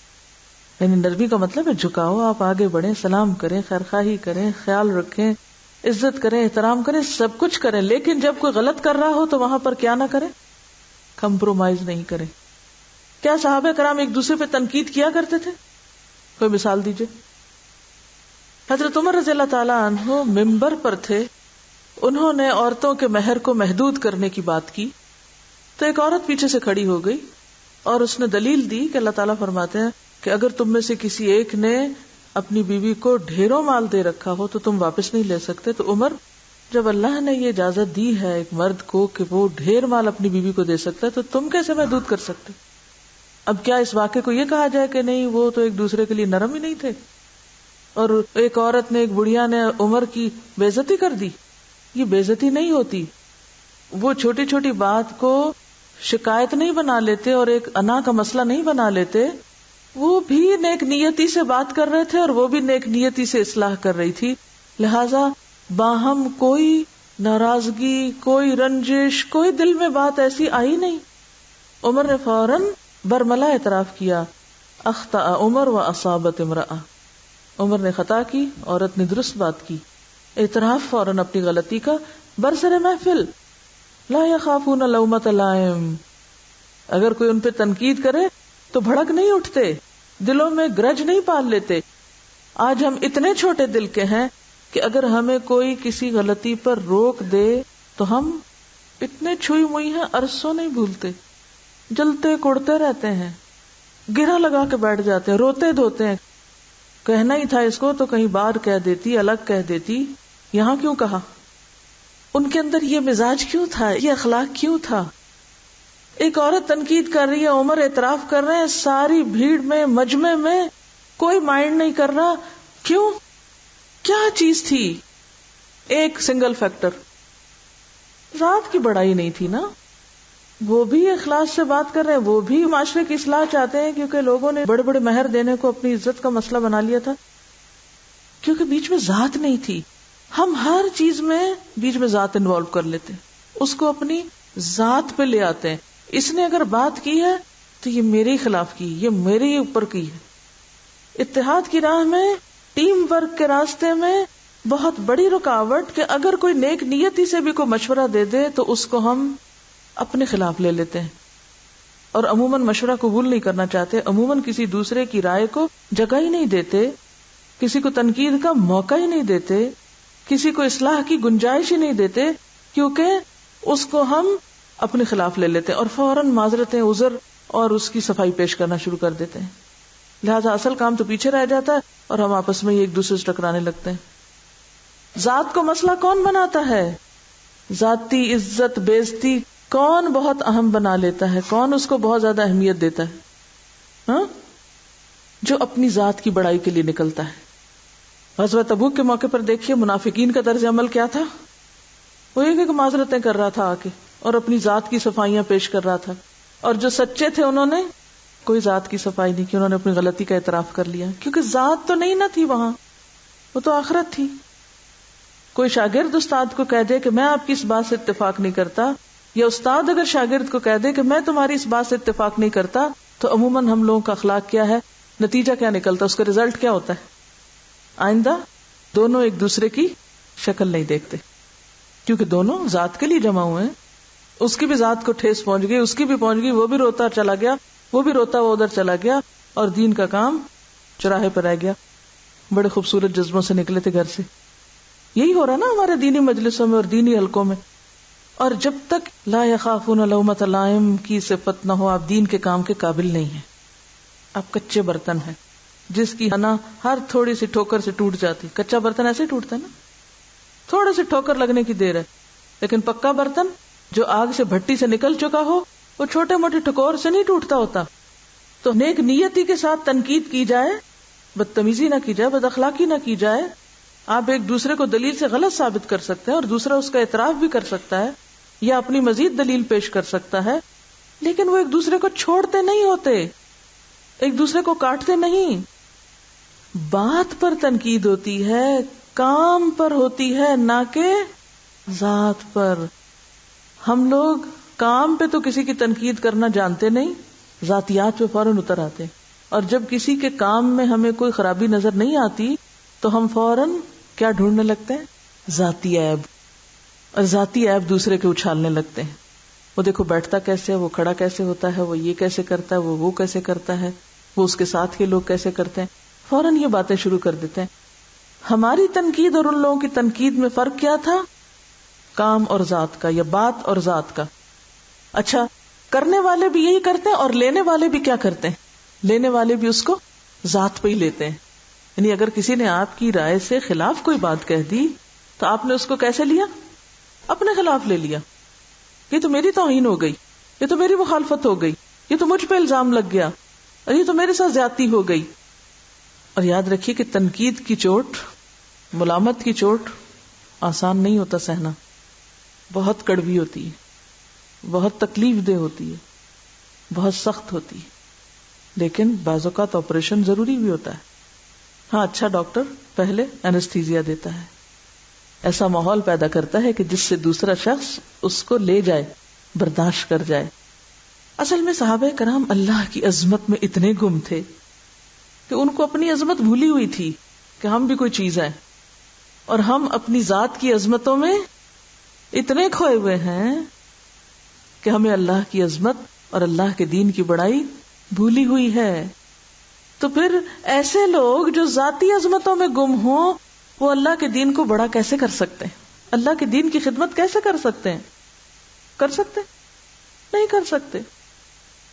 یعنی نرمی کا مطلب ہے جھکاؤ، آپ آگے بڑھیں، سلام کریں، خیرخواہی کریں، خیال رکھیں، عزت کریں، احترام کریں، سب کچھ کریں، لیکن جب کوئی غلط کر رہا ہو تو وہاں پر کیا نہ کریں، کمپرومائز نہیں کریں. کیا صحابہ کرام ایک دوسرے پہ تنقید کیا کرتے تھے؟ کوئی مثال دیجئے. حضرت عمر رضی اللہ تعالی عنہ منبر پر تھے، انہوں نے عورتوں کے مہر کو محدود کرنے کی بات کی تو ایک عورت پیچھے سے کھڑی ہو گئی اور اس نے دلیل دی کہ اللہ تعالیٰ فرماتے ہیں کہ اگر تم میں سے کسی ایک نے اپنی بیوی کو ڈھیروں مال دے رکھا ہو تو تم واپس نہیں لے سکتے. تو عمر، جب اللہ نے یہ اجازت دی ہے ایک مرد کو کہ وہ ڈھیر مال اپنی بیوی کو دے سکتا ہے تو تم کیسے محدود کر سکتے؟ اب کیا اس واقعے کو یہ کہا جائے کہ نہیں وہ تو ایک دوسرے کے لیے نرم ہی نہیں تھے اور ایک عورت نے، ایک بڑھیا نے عمر کی بے عزتی کر دی؟ یہ بے عزتی نہیں ہوتی. وہ چھوٹی چھوٹی بات کو شکایت نہیں بنا لیتے اور ایک انا کا مسئلہ نہیں بنا لیتے، وہ بھی نیک نیتی سے بات کر رہے تھے اور وہ بھی نیک نیتی سے اصلاح کر رہی تھی. لہذا باہم کوئی ناراضگی، کوئی رنجش، کوئی دل میں بات ایسی آئی نہیں. عمر نے فوراً برملا اعتراف کیا، اخطأ عمر و اصابت امرأة. عمر نے خطا کی، عورت نے درست بات کی. اعتراف فوراً اپنی غلطی کا برسر محفل. لا یخافون لومۃ لائم. اگر کوئی ان پہ تنقید کرے تو بھڑک نہیں اٹھتے، دلوں میں گرج نہیں پال لیتے. آج ہم اتنے چھوٹے دل کے ہیں کہ اگر ہمیں کوئی کسی غلطی پر روک دے تو ہم اتنے چھوئی موئی ہیں، عرصوں نہیں بھولتے، جلتے کوڑتے رہتے ہیں، گرہ لگا کے بیٹھ جاتے ہیں، روتے دھوتے ہیں. کہنا ہی تھا اس کو تو کہیں باہر کہہ دیتی، الگ کہہ دیتی، یہاں کیوں کہا؟ ان کے اندر یہ مزاج کیوں تھا، یہ اخلاق کیوں تھا؟ ایک عورت تنقید کر رہی ہے، عمر اعتراف کر رہے ہیں، ساری بھیڑ میں، مجمع میں کوئی مائنڈ نہیں کر رہا. کیوں؟ کیا چیز تھی؟ ایک سنگل فیکٹر، ذات کی بڑائی نہیں تھی نا. وہ بھی اخلاص سے بات کر رہے ہیں، وہ بھی معاشرے کی اصلاح چاہتے ہیں، کیونکہ لوگوں نے بڑے بڑے مہر دینے کو اپنی عزت کا مسئلہ بنا لیا تھا، کیونکہ بیچ میں ذات نہیں تھی. ہم ہر چیز میں بیچ میں ذات انوالو کر لیتے، اس کو اپنی ذات پہ لے آتے ہیں. اس نے اگر بات کی ہے تو یہ میرے خلاف کی، یہ میرے ہی اوپر کی ہے. اتحاد کی راہ میں، ٹیم ورک کے راستے میں بہت بڑی رکاوٹ کہ اگر کوئی نیک نیتی سے بھی کوئی مشورہ دے دے تو اس کو ہم اپنے خلاف لے لیتے ہیں اور عموماً مشورہ قبول نہیں کرنا چاہتے، عموماً کسی دوسرے کی رائے کو جگہ ہی نہیں دیتے، کسی کو تنقید کا موقع ہی نہیں دیتے، کسی کو اصلاح کی گنجائش ہی نہیں دیتے، کیونکہ اس کو ہم اپنے خلاف لے لیتے ہیں اور فوراً معذرتیں، عذر اور اس کی صفائی پیش کرنا شروع کر دیتے ہیں. لہذا اصل کام تو پیچھے رہ جاتا ہے اور ہم آپس میں ایک دوسرے سے ٹکرانے لگتے ہیں. ذات کو مسئلہ کون بناتا ہے؟ ذاتی عزت بےزتی کون بہت اہم بنا لیتا ہے؟ کون اس کو بہت زیادہ اہمیت دیتا ہے؟ ہاں، جو اپنی ذات کی بڑائی کے لیے نکلتا ہے. غزوہ تبوک کے موقع پر دیکھیے منافقین کا طرز عمل کیا تھا. وہ یہ کہ معذرتیں کر رہا تھا آ کے اور اپنی ذات کی صفائیاں پیش کر رہا تھا، اور جو سچے تھے انہوں نے کوئی ذات کی صفائی نہیں کی، انہوں نے اپنی غلطی کا اعتراف کر لیا، کیونکہ ذات تو نہیں نہ تھی وہاں، وہ تو آخرت تھی. کوئی شاگرد استاد کو کہہ دے کہ میں آپ کی اس بات سے اتفاق نہیں کرتا، یا استاد اگر شاگرد کو کہہ دے کہ میں تمہاری اس بات سے اتفاق نہیں کرتا، تو عموماً ہم لوگوں کا اخلاق کیا ہے؟ نتیجہ کیا نکلتا ہے، اس کا رزلٹ کیا ہوتا ہے؟ آئندہ دونوں ایک دوسرے کی شکل نہیں دیکھتے، کیونکہ دونوں ذات کے لیے جمع ہوئے ہیں. اس کی بھی ذات کو ٹھیس پہنچ گئی، اس کی بھی پہنچ گئی، وہ بھی روتا چلا گیا، وہ بھی روتا وہ ادھر چلا گیا، اور دین کا کام چوراہے پر رہ گیا. بڑے خوبصورت جذبوں سے نکلے تھے گھر سے. یہی ہو رہا نا ہمارے دینی مجلسوں میں اور دینی حلقوں میں. اور جب تک لا یخافون لومۃ لائم کی صفت نہ ہو، آپ دین کے کام کے قابل نہیں ہیں. آپ کچے برتن ہیں جس کی ہنا ہر تھوڑی سی ٹھوکر سے ٹوٹ جاتی. کچا برتن ایسے ٹوٹتا ہے نا، تھوڑے سے ٹھوکر لگنے کی دیر ہے. لیکن پکا برتن جو آگ سے بھٹی سے نکل چکا ہو، وہ چھوٹے موٹے ٹھکور سے نہیں ٹوٹتا ہوتا. تو نیک نیتی کے ساتھ تنقید کی جائے، بدتمیزی نہ کی جائے، بد اخلاقی نہ کی جائے. آپ ایک دوسرے کو دلیل سے غلط ثابت کر سکتے ہیں اور دوسرا اس کا اعتراف بھی کر سکتا ہے یا اپنی مزید دلیل پیش کر سکتا ہے، لیکن وہ ایک دوسرے کو چھوڑتے نہیں ہوتے، ایک دوسرے کو کاٹتے نہیں. بات پر تنقید ہوتی ہے، کام پر ہوتی ہے، نہ کہ ذات پر. ہم لوگ کام پہ تو کسی کی تنقید کرنا جانتے نہیں، ذاتیات پہ فوراً اتر آتے. اور جب کسی کے کام میں ہمیں کوئی خرابی نظر نہیں آتی تو ہم فوراً کیا ڈھونڈنے لگتے ہیں؟ ذاتی عیب. اور ذاتی عیب دوسرے کے اچھالنے لگتے ہیں. وہ دیکھو بیٹھتا کیسے ہے، وہ کھڑا کیسے ہوتا ہے، وہ یہ کیسے کرتا ہے، وہ کیسے کرتا ہے، وہ اس کے ساتھ کے لوگ کیسے کرتے ہیں. فوراً یہ باتیں شروع کر دیتے ہیں. ہماری تنقید اور ان لوگوں کی تنقید میں فرق کیا تھا؟ کام اور ذات کا، یا بات اور ذات کا. اچھا، کرنے والے بھی یہی کرتے ہیں اور لینے والے بھی کیا کرتے ہیں؟ لینے والے بھی اس کو ذات پہ ہی لیتے ہیں. یعنی اگر کسی نے آپ کی رائے سے خلاف کوئی بات کہہ دی تو آپ نے اس کو کیسے لیا؟ اپنے خلاف لے لیا. یہ تو میری توہین ہو گئی، یہ تو میری مخالفت ہو گئی، یہ تو مجھ پہ الزام لگ گیا، اور یہ تو میرے ساتھ زیادتی ہو گئی. اور یاد رکھیے کہ تنقید کی چوٹ، ملامت کی چوٹ آسان نہیں ہوتا سہنا. بہت کڑوی ہوتی ہے، بہت تکلیف دہ ہوتی ہے، بہت سخت ہوتی ہے. لیکن بعض اوقات آپریشن ضروری بھی ہوتا ہے. ہاں، اچھا ڈاکٹر پہلے اینستھیزیا دیتا ہے، ایسا ماحول پیدا کرتا ہے کہ جس سے دوسرا شخص اس کو لے جائے، برداشت کر جائے. اصل میں صحابہ کرام اللہ کی عظمت میں اتنے گم تھے کہ ان کو اپنی عظمت بھولی ہوئی تھی کہ ہم بھی کوئی چیز ہیں، اور ہم اپنی ذات کی عظمتوں میں اتنے کھوئے ہوئے ہیں کہ ہمیں اللہ کی عظمت اور اللہ کے دین کی بڑائی بھولی ہوئی ہے. تو پھر ایسے لوگ جو ذاتی عظمتوں میں گم ہوں، وہ اللہ کے دین کو بڑا کیسے کر سکتے ہیں؟ اللہ کے دین کی خدمت کیسے کر سکتے ہیں؟ کر سکتے نہیں کر سکتے.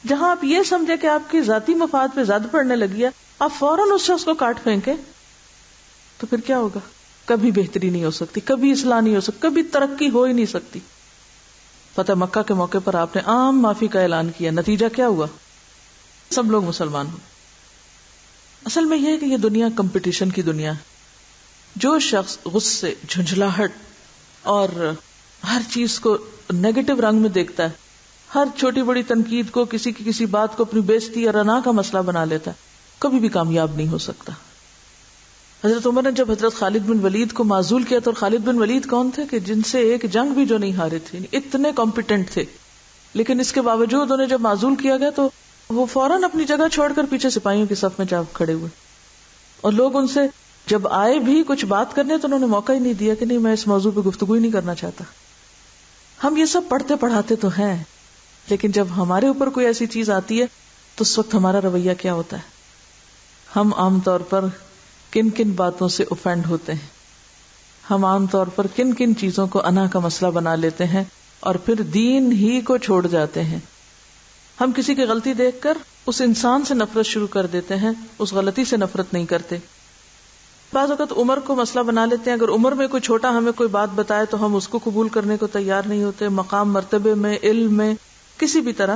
جہاں آپ یہ سمجھے کہ آپ کی ذاتی مفاد پہ زد پڑنے لگی ہے، آپ فوراً اس شخص کو کاٹ پھینکے، تو پھر کیا ہوگا؟ کبھی بہتری نہیں ہو سکتی، کبھی اصلاح نہیں ہو سکتی، کبھی ترقی ہو ہی نہیں سکتی. فتح مکہ کے موقع پر آپ نے عام معافی کا اعلان کیا، نتیجہ کیا ہوا؟ سب لوگ مسلمان ہوئے. اصل میں یہ ہے کہ یہ دنیا کمپٹیشن کی دنیا ہے. جو شخص غصے، جھنجھلاہٹ اور ہر چیز کو نیگیٹو رنگ میں دیکھتا ہے، ہر چھوٹی بڑی تنقید کو، کسی کی کسی بات کو اپنی بےزتی اور رنا کا مسئلہ بنا لیتا ہے، کبھی بھی کامیاب نہیں ہو سکتا. حضرت عمر نے جب حضرت خالد بن ولید کو معزول کیا تو خالد بن ولید کون تھے کہ جن سے ایک جنگ بھی جو نہیں ہارے تھے، اتنے کمپیٹنٹ تھے. لیکن اس کے باوجود انہیں جب معزول کیا گیا تو وہ فوراً اپنی جگہ چھوڑ کر پیچھے سپاہیوں کی صف میں جا کھڑے ہوئے، اور لوگ ان سے جب آئے بھی کچھ بات کرنے تو انہوں نے موقع ہی نہیں دیا کہ نہیں، میں اس موضوع پہ گفتگو ہی نہیں کرنا چاہتا. ہم یہ سب پڑھتے پڑھاتے تو ہیں، لیکن جب ہمارے اوپر کوئی ایسی چیز آتی ہے تو اس وقت ہمارا رویہ کیا ہوتا ہے؟ ہم عام طور پر کن کن باتوں سے اوفینڈ ہوتے ہیں، ہم عام طور پر کن کن چیزوں کو انا کا مسئلہ بنا لیتے ہیں اور پھر دین ہی کو چھوڑ جاتے ہیں. ہم کسی کی غلطی دیکھ کر اس انسان سے نفرت شروع کر دیتے ہیں، اس غلطی سے نفرت نہیں کرتے. بعض اوقات عمر کو مسئلہ بنا لیتے ہیں. اگر عمر میں کوئی چھوٹا ہمیں کوئی بات بتائے تو ہم اس کو قبول کرنے کو تیار نہیں ہوتے، مقام مرتبے میں، علم میں، کسی بھی طرح.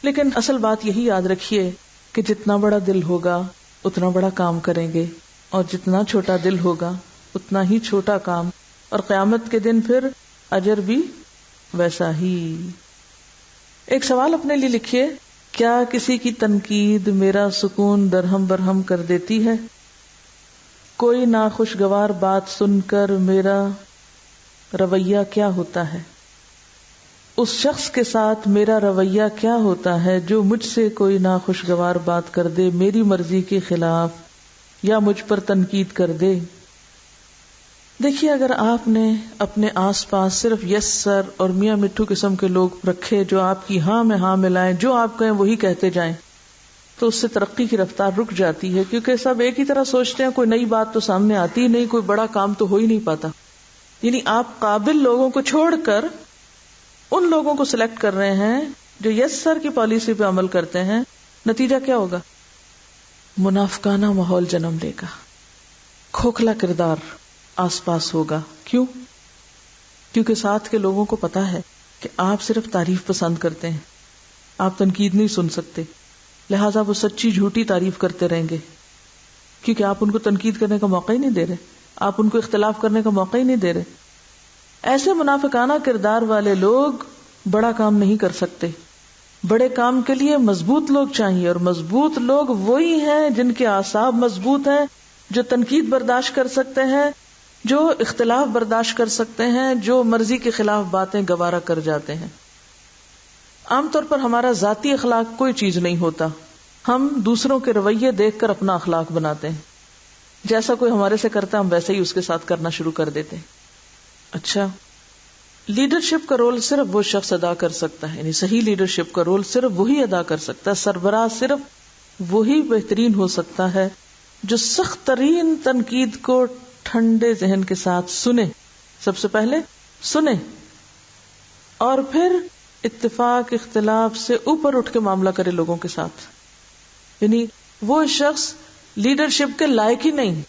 لیکن اصل بات یہی یاد رکھیے کہ جتنا بڑا دل ہوگا اتنا بڑا کام کریں گے، اور جتنا چھوٹا دل ہوگا اتنا ہی چھوٹا کام، اور قیامت کے دن پھر اجر بھی ویسا ہی. ایک سوال اپنے لیے لکھیے، کیا کسی کی تنقید میرا سکون درہم برہم کر دیتی ہے؟ کوئی ناخوشگوار بات سن کر میرا رویہ کیا ہوتا ہے؟ اس شخص کے ساتھ میرا رویہ کیا ہوتا ہے جو مجھ سے کوئی ناخوشگوار بات کر دے میری مرضی کے خلاف یا مجھ پر تنقید کر دے. دیکھیے اگر آپ نے اپنے آس پاس صرف یس سر اور میاں مٹھو قسم کے لوگ رکھے جو آپ کی ہاں میں ہاں ملائیں، جو آپ کہیں وہی کہتے جائیں، تو اس سے ترقی کی رفتار رک جاتی ہے، کیونکہ سب ایک ہی طرح سوچتے ہیں، کوئی نئی بات تو سامنے آتی ہی نہیں، کوئی بڑا کام تو ہو ہی نہیں پاتا. یعنی آپ قابل لوگوں کو چھوڑ کر ان لوگوں کو سلیکٹ کر رہے ہیں جو یس سر کی پالیسی پہ عمل کرتے ہیں. نتیجہ کیا ہوگا؟ منافقانہ ماحول جنم لے گا، کھوکھلا کردار آس پاس ہوگا. کیوں؟ کیونکہ ساتھ کے لوگوں کو پتا ہے کہ آپ صرف تعریف پسند کرتے ہیں، آپ تنقید نہیں سن سکتے، لہٰذا وہ سچی جھوٹی تعریف کرتے رہیں گے، کیونکہ آپ ان کو تنقید کرنے کا موقع ہی نہیں دے رہے، آپ ان کو اختلاف کرنے کا موقع ہی نہیں دے رہے. ایسے منافقانہ کردار والے لوگ بڑا کام نہیں کر سکتے. بڑے کام کے لیے مضبوط لوگ چاہیے، اور مضبوط لوگ وہی ہیں جن کے اعصاب مضبوط ہیں، جو تنقید برداشت کر سکتے ہیں، جو اختلاف برداشت کر سکتے ہیں، جو مرضی کے خلاف باتیں گوارا کر جاتے ہیں. عام طور پر ہمارا ذاتی اخلاق کوئی چیز نہیں ہوتا، ہم دوسروں کے رویے دیکھ کر اپنا اخلاق بناتے ہیں. جیسا کوئی ہمارے سے کرتا ہے ہم ویسے ہی اس کے ساتھ کرنا شروع کر دیتے ہیں. اچھا، لیڈرشپ کا رول صرف وہ شخص ادا کر سکتا ہے، یعنی صحیح لیڈرشپ کا رول صرف وہی ادا کر سکتا ہے، سربراہ صرف وہی بہترین ہو سکتا ہے جو سخت ترین تنقید کو ٹھنڈے ذہن کے ساتھ سنے. سب سے پہلے سنے اور پھر اتفاق اختلاف سے اوپر اٹھ کے معاملہ کرے لوگوں کے ساتھ. یعنی وہ شخص لیڈرشپ کے لائق ہی نہیں،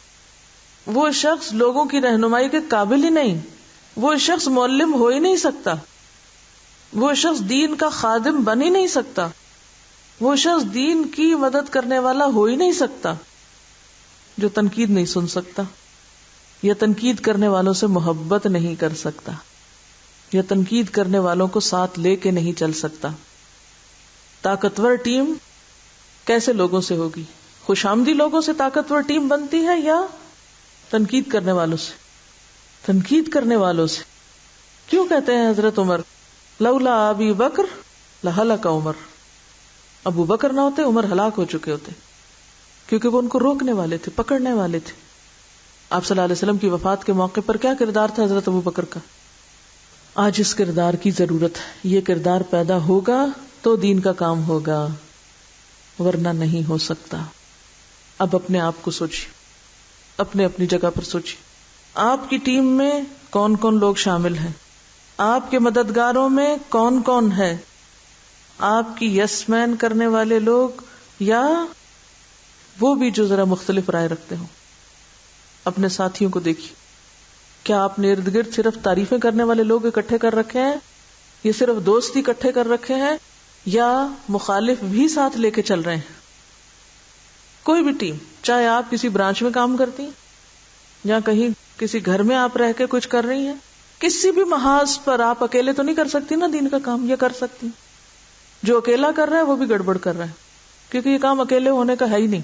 وہ شخص لوگوں کی رہنمائی کے قابل ہی نہیں، وہ شخص معلم ہو ہی نہیں سکتا، وہ شخص دین کا خادم بن ہی نہیں سکتا، وہ شخص دین کی مدد کرنے والا ہو ہی نہیں سکتا جو تنقید نہیں سن سکتا، یا تنقید کرنے والوں سے محبت نہیں کر سکتا، یا تنقید کرنے والوں کو ساتھ لے کے نہیں چل سکتا. طاقتور ٹیم کیسے لوگوں سے ہوگی؟ خوش آمدی لوگوں سے طاقتور ٹیم بنتی ہے یا تنقید کرنے والوں سے؟ تنقید کرنے والوں سے. کیوں کہتے ہیں حضرت عمر لولا ابی بکر لہلک عمر؟ ابو بکر نہ ہوتے عمر ہلاک ہو چکے ہوتے، کیونکہ وہ ان کو روکنے والے تھے، پکڑنے والے تھے. آپ صلی اللہ علیہ وسلم کی وفات کے موقع پر کیا کردار تھا حضرت ابو بکر کا؟ آج اس کردار کی ضرورت ہے. یہ کردار پیدا ہوگا تو دین کا کام ہوگا، ورنہ نہیں ہو سکتا. اب اپنے آپ کو سوچیے، اپنے اپنی جگہ پر سوچیے، آپ کی ٹیم میں کون کون لوگ شامل ہیں؟ آپ کے مددگاروں میں کون کون ہے؟ آپ کی یس مین کرنے والے لوگ یا وہ بھی جو ذرا مختلف رائے رکھتے ہوں؟ اپنے ساتھیوں کو دیکھیے، کیا آپ نے ارد گرد صرف تعریفیں کرنے والے لوگ اکٹھے کر رکھے ہیں، یا صرف دوست اکٹھے کر رکھے ہیں، یا مخالف بھی ساتھ لے کے چل رہے ہیں؟ کوئی بھی ٹیم، چاہے آپ کسی برانچ میں کام کرتی ہیں یا کہیں کسی گھر میں آپ رہ کے کچھ کر رہی ہیں، کسی بھی محاذ پر آپ اکیلے تو نہیں کر سکتی نا دین کا کام، یا کر سکتی؟ جو اکیلا کر رہا ہے وہ بھی گڑبڑ کر رہا ہے، کیونکہ یہ کام اکیلے ہونے کا ہے ہی نہیں.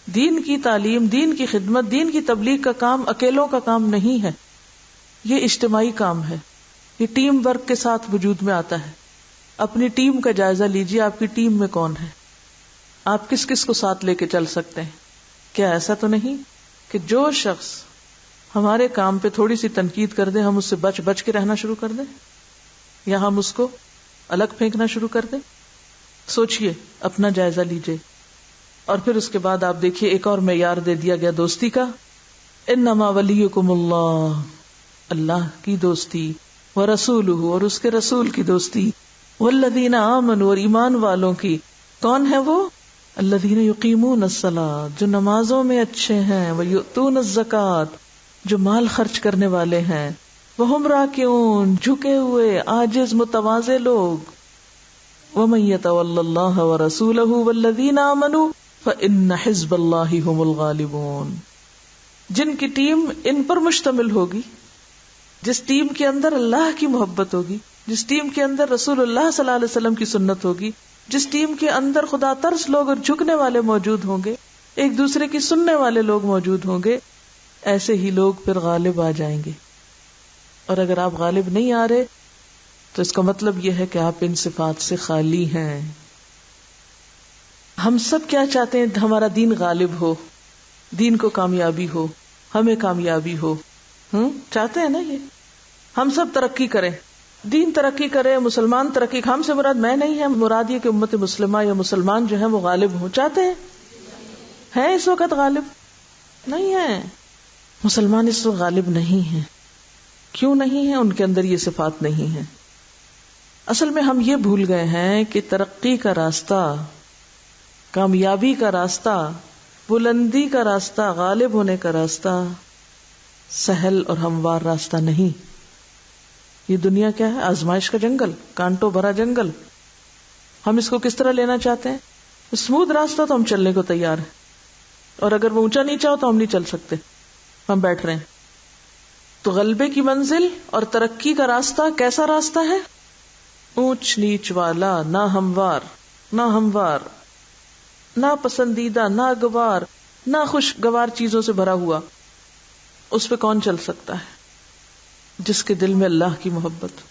دین کی تعلیم، دین کی خدمت، دین کی تبلیغ کا کام اکیلوں کا کام نہیں ہے، یہ اجتماعی کام ہے، یہ ٹیم ورک کے ساتھ وجود میں آتا ہے. اپنی ٹیم کا جائزہ لیجیے، آپ کی ٹیم میں کون ہے، آپ کس کس کو ساتھ لے کے چل سکتے ہیں. کیا ایسا تو نہیں کہ جو شخص ہمارے کام پہ تھوڑی سی تنقید کر دے ہم اس سے بچ بچ کے رہنا شروع کر دیں، یا ہم اس کو الگ پھینکنا شروع کر دیں؟ سوچئے، اپنا جائزہ لیجئے. اور پھر اس کے بعد آپ دیکھیے ایک اور معیار دے دیا گیا دوستی کا، انما ولیکم اللہ، اللہ کی دوستی، ورسولہ، اور اس کے رسول کی دوستی، والذین آمنوا، اور ایمان والوں کی. کون ہے وہ؟ الذین یقیمون الصلاۃ، جو نمازوں میں اچھے ہیں، ویؤتون الزکاۃ، جو مال خرچ کرنے والے ہیں، وہم راکعون، جھکے ہوئے عاجز متواضع لوگ. ومن یتول اللہ ورسولہ والذین آمنوا فإن حزب اللہ هم الغالبون. جن کی ٹیم ان پر مشتمل ہوگی، جس ٹیم کے اندر اللہ کی محبت ہوگی، جس ٹیم کے اندر رسول اللہ صلی اللہ علیہ وسلم کی سنت ہوگی، جس ٹیم کے اندر خدا ترس لوگ اور جھکنے والے موجود ہوں گے، ایک دوسرے کی سننے والے لوگ موجود ہوں گے، ایسے ہی لوگ پھر غالب آ جائیں گے. اور اگر آپ غالب نہیں آ رہے تو اس کا مطلب یہ ہے کہ آپ ان صفات سے خالی ہیں. ہم سب کیا چاہتے ہیں؟ ہمارا دین غالب ہو، دین کو کامیابی ہو، ہمیں کامیابی ہو. چاہتے ہیں نا؟ یہ ہم سب ترقی کریں، دین ترقی کرے، مسلمان ترقی. ہم سے مراد میں نہیں ہے، مراد یہ کہ امت مسلمہ یا مسلمان جو ہیں وہ غالب ہوں. چاہتے ہیں اس وقت غالب نہیں ہیں. مسلمان اس وقت غالب نہیں ہیں. کیوں نہیں ہیں؟ ان کے اندر یہ صفات نہیں ہیں. اصل میں ہم یہ بھول گئے ہیں کہ ترقی کا راستہ، کامیابی کا راستہ، بلندی کا راستہ، غالب ہونے کا راستہ سہل اور ہموار راستہ نہیں. یہ دنیا کیا ہے؟ آزمائش کا جنگل، کانٹوں بھرا جنگل. ہم اس کو کس طرح لینا چاہتے ہیں؟ اسموتھ راستہ تو ہم چلنے کو تیار ہیں، اور اگر وہ اونچا نیچا ہو تو ہم نہیں چل سکتے، ہم بیٹھ رہے ہیں. تو غلبے کی منزل اور ترقی کا راستہ کیسا راستہ ہے؟ اونچ نیچ والا، نہ ہموار، نہ پسندیدہ، نہ گوار، نہ خوشگوار چیزوں سے بھرا ہوا. اس پہ کون چل سکتا ہے؟ جس کے دل میں اللہ کی محبت،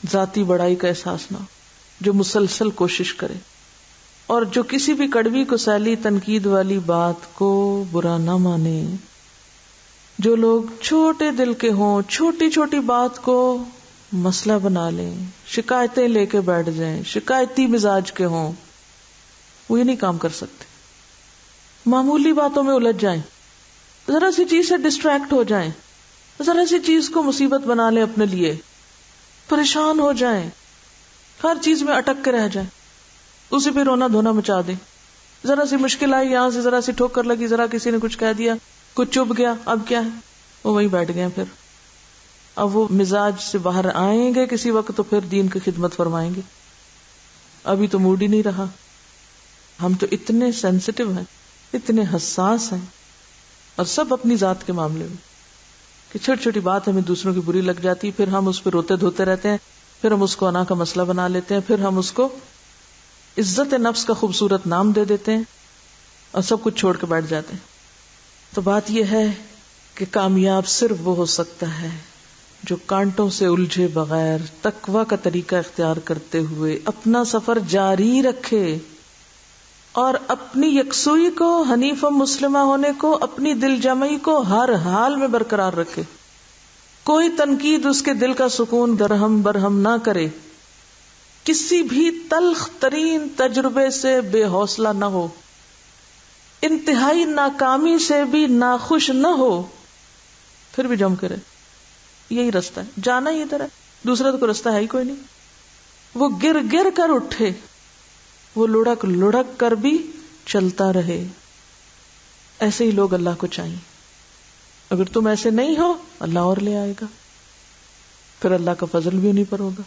ذاتی بڑائی کا احساس نہ ہو، جو مسلسل کوشش کرے اور جو کسی بھی کڑوی کو سیلی تنقید والی بات کو برا نہ مانے. جو لوگ چھوٹے دل کے ہوں، چھوٹی چھوٹی بات کو مسئلہ بنا لیں، شکایتیں لے کے بیٹھ جائیں، شکایتی مزاج کے ہوں، وہ یہ نہیں کام کر سکتے. معمولی باتوں میں الجھ جائیں، ذرا سی چیز سے ڈسٹریکٹ ہو جائیں، ذرا سی چیز کو مصیبت بنا لیں اپنے لیے، پریشان ہو جائیں، ہر چیز میں اٹک کے رہ جائیں، اسی پہ رونا دھونا مچا دیں. ذرا سی مشکل آئی، یہاں سے ذرا سی ٹھوکر لگی، ذرا کسی نے کچھ کہہ دیا، کچھ چپ گیا، اب کیا ہے؟ وہ وہیں بیٹھ گئے. پھر اب وہ مزاج سے باہر آئیں گے کسی وقت تو پھر دین کی خدمت فرمائیں گے. ابھی تو موڈ ہی نہیں رہا. ہم تو اتنے سینسٹیو ہیں، اتنے حساس ہیں، اور سب اپنی ذات کے معاملے میں، کہ چھوٹی چھوٹی بات ہمیں دوسروں کی بری لگ جاتی، پھر ہم اس پہ روتے دھوتے رہتے ہیں، پھر ہم اس کو انا کا مسئلہ بنا لیتے ہیں، پھر ہم اس کو عزت نفس کا خوبصورت نام دے دیتے ہیں اور سب کچھ چھوڑ کے بیٹھ جاتے ہیں. تو بات یہ ہے کہ کامیاب صرف وہ ہو سکتا ہے جو کانٹوں سے الجھے بغیر تقویٰ کا طریقہ اختیار کرتے ہوئے اپنا سفر جاری رکھے اور اپنی یکسوئی کو، حنیف و مسلمہ ہونے کو، اپنی دل جمعی کو ہر حال میں برقرار رکھے. کوئی تنقید اس کے دل کا سکون درہم برہم نہ کرے، کسی بھی تلخ ترین تجربے سے بے حوصلہ نہ ہو، انتہائی ناکامی سے بھی ناخوش نہ ہو، پھر بھی جم کرے. یہی رستہ ہے، جانا ہی ادھر ہے، دوسرا تو کوئی رستہ ہے ہی کوئی نہیں. وہ گر گر کر اٹھے، وہ لڑک لڑک کر بھی چلتا رہے. ایسے ہی لوگ اللہ کو چاہیے. اگر تم ایسے نہیں ہو، اللہ اور لے آئے گا، پھر اللہ کا فضل بھی انہیں پر ہوگا.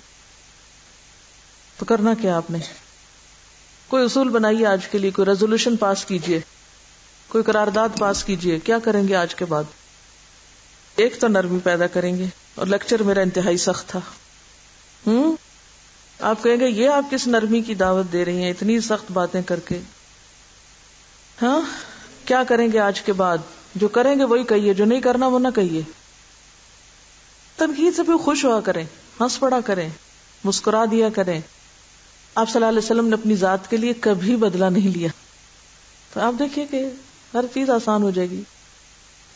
تو کرنا کیا آپ نے؟ کوئی اصول بنائیے آج کے لیے، کوئی ریزولوشن پاس کیجئے، کوئی قرارداد پاس کیجئے. کیا کریں گے آج کے بعد؟ ایک تو نرمی پیدا کریں گے. اور لیکچر میرا انتہائی سخت تھا. آپ کہیں گے یہ آپ کس نرمی کی دعوت دے رہی ہیں اتنی سخت باتیں کر کے؟ ہاں، کیا کریں گے آج کے بعد؟ جو کریں گے وہی کہیے، جو نہیں کرنا وہ نہ کہیے. تنقید سے بھی خوش ہوا کریں، ہنس پڑا کریں، مسکرا دیا کریں. آپ صلی اللہ علیہ وسلم نے اپنی ذات کے لیے کبھی بدلہ نہیں لیا. تو آپ دیکھیے کہ ہر چیز آسان ہو جائے گی.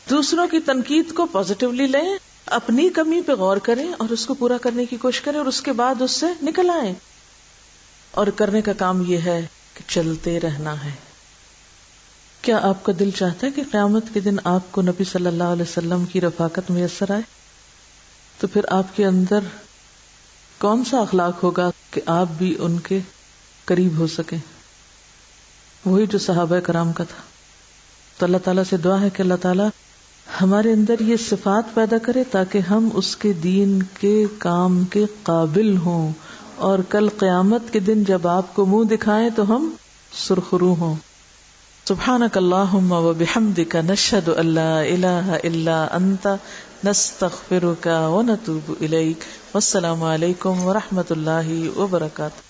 دوسروں کی تنقید کو پازیٹیولی لیں، اپنی کمی پہ غور کریں اور اس کو پورا کرنے کی کوشش کریں، اور اس کے بعد اس سے نکل آئیں. اور کرنے کا کام یہ ہے کہ چلتے رہنا ہے. کیا آپ کا دل چاہتا ہے کہ قیامت کے دن آپ کو نبی صلی اللہ علیہ وسلم کی رفاقت میسر آئے؟ تو پھر آپ کے اندر کون سا اخلاق ہوگا کہ آپ بھی ان کے قریب ہو سکیں؟ وہی جو صحابہ کرام کا تھا. تو اللہ تعالیٰ سے دعا ہے کہ اللہ تعالیٰ ہمارے اندر یہ صفات پیدا کرے تاکہ ہم اس کے دین کے کام کے قابل ہوں، اور کل قیامت کے دن جب آپ کو منہ دکھائیں تو ہم سرخرو ہوں. سبحانک اللہم و بحمدک نشہد ان لا الہ الا انت نستغفرک و نتوب الیک. والسلام علیکم ورحمۃ اللہ وبرکاتہ.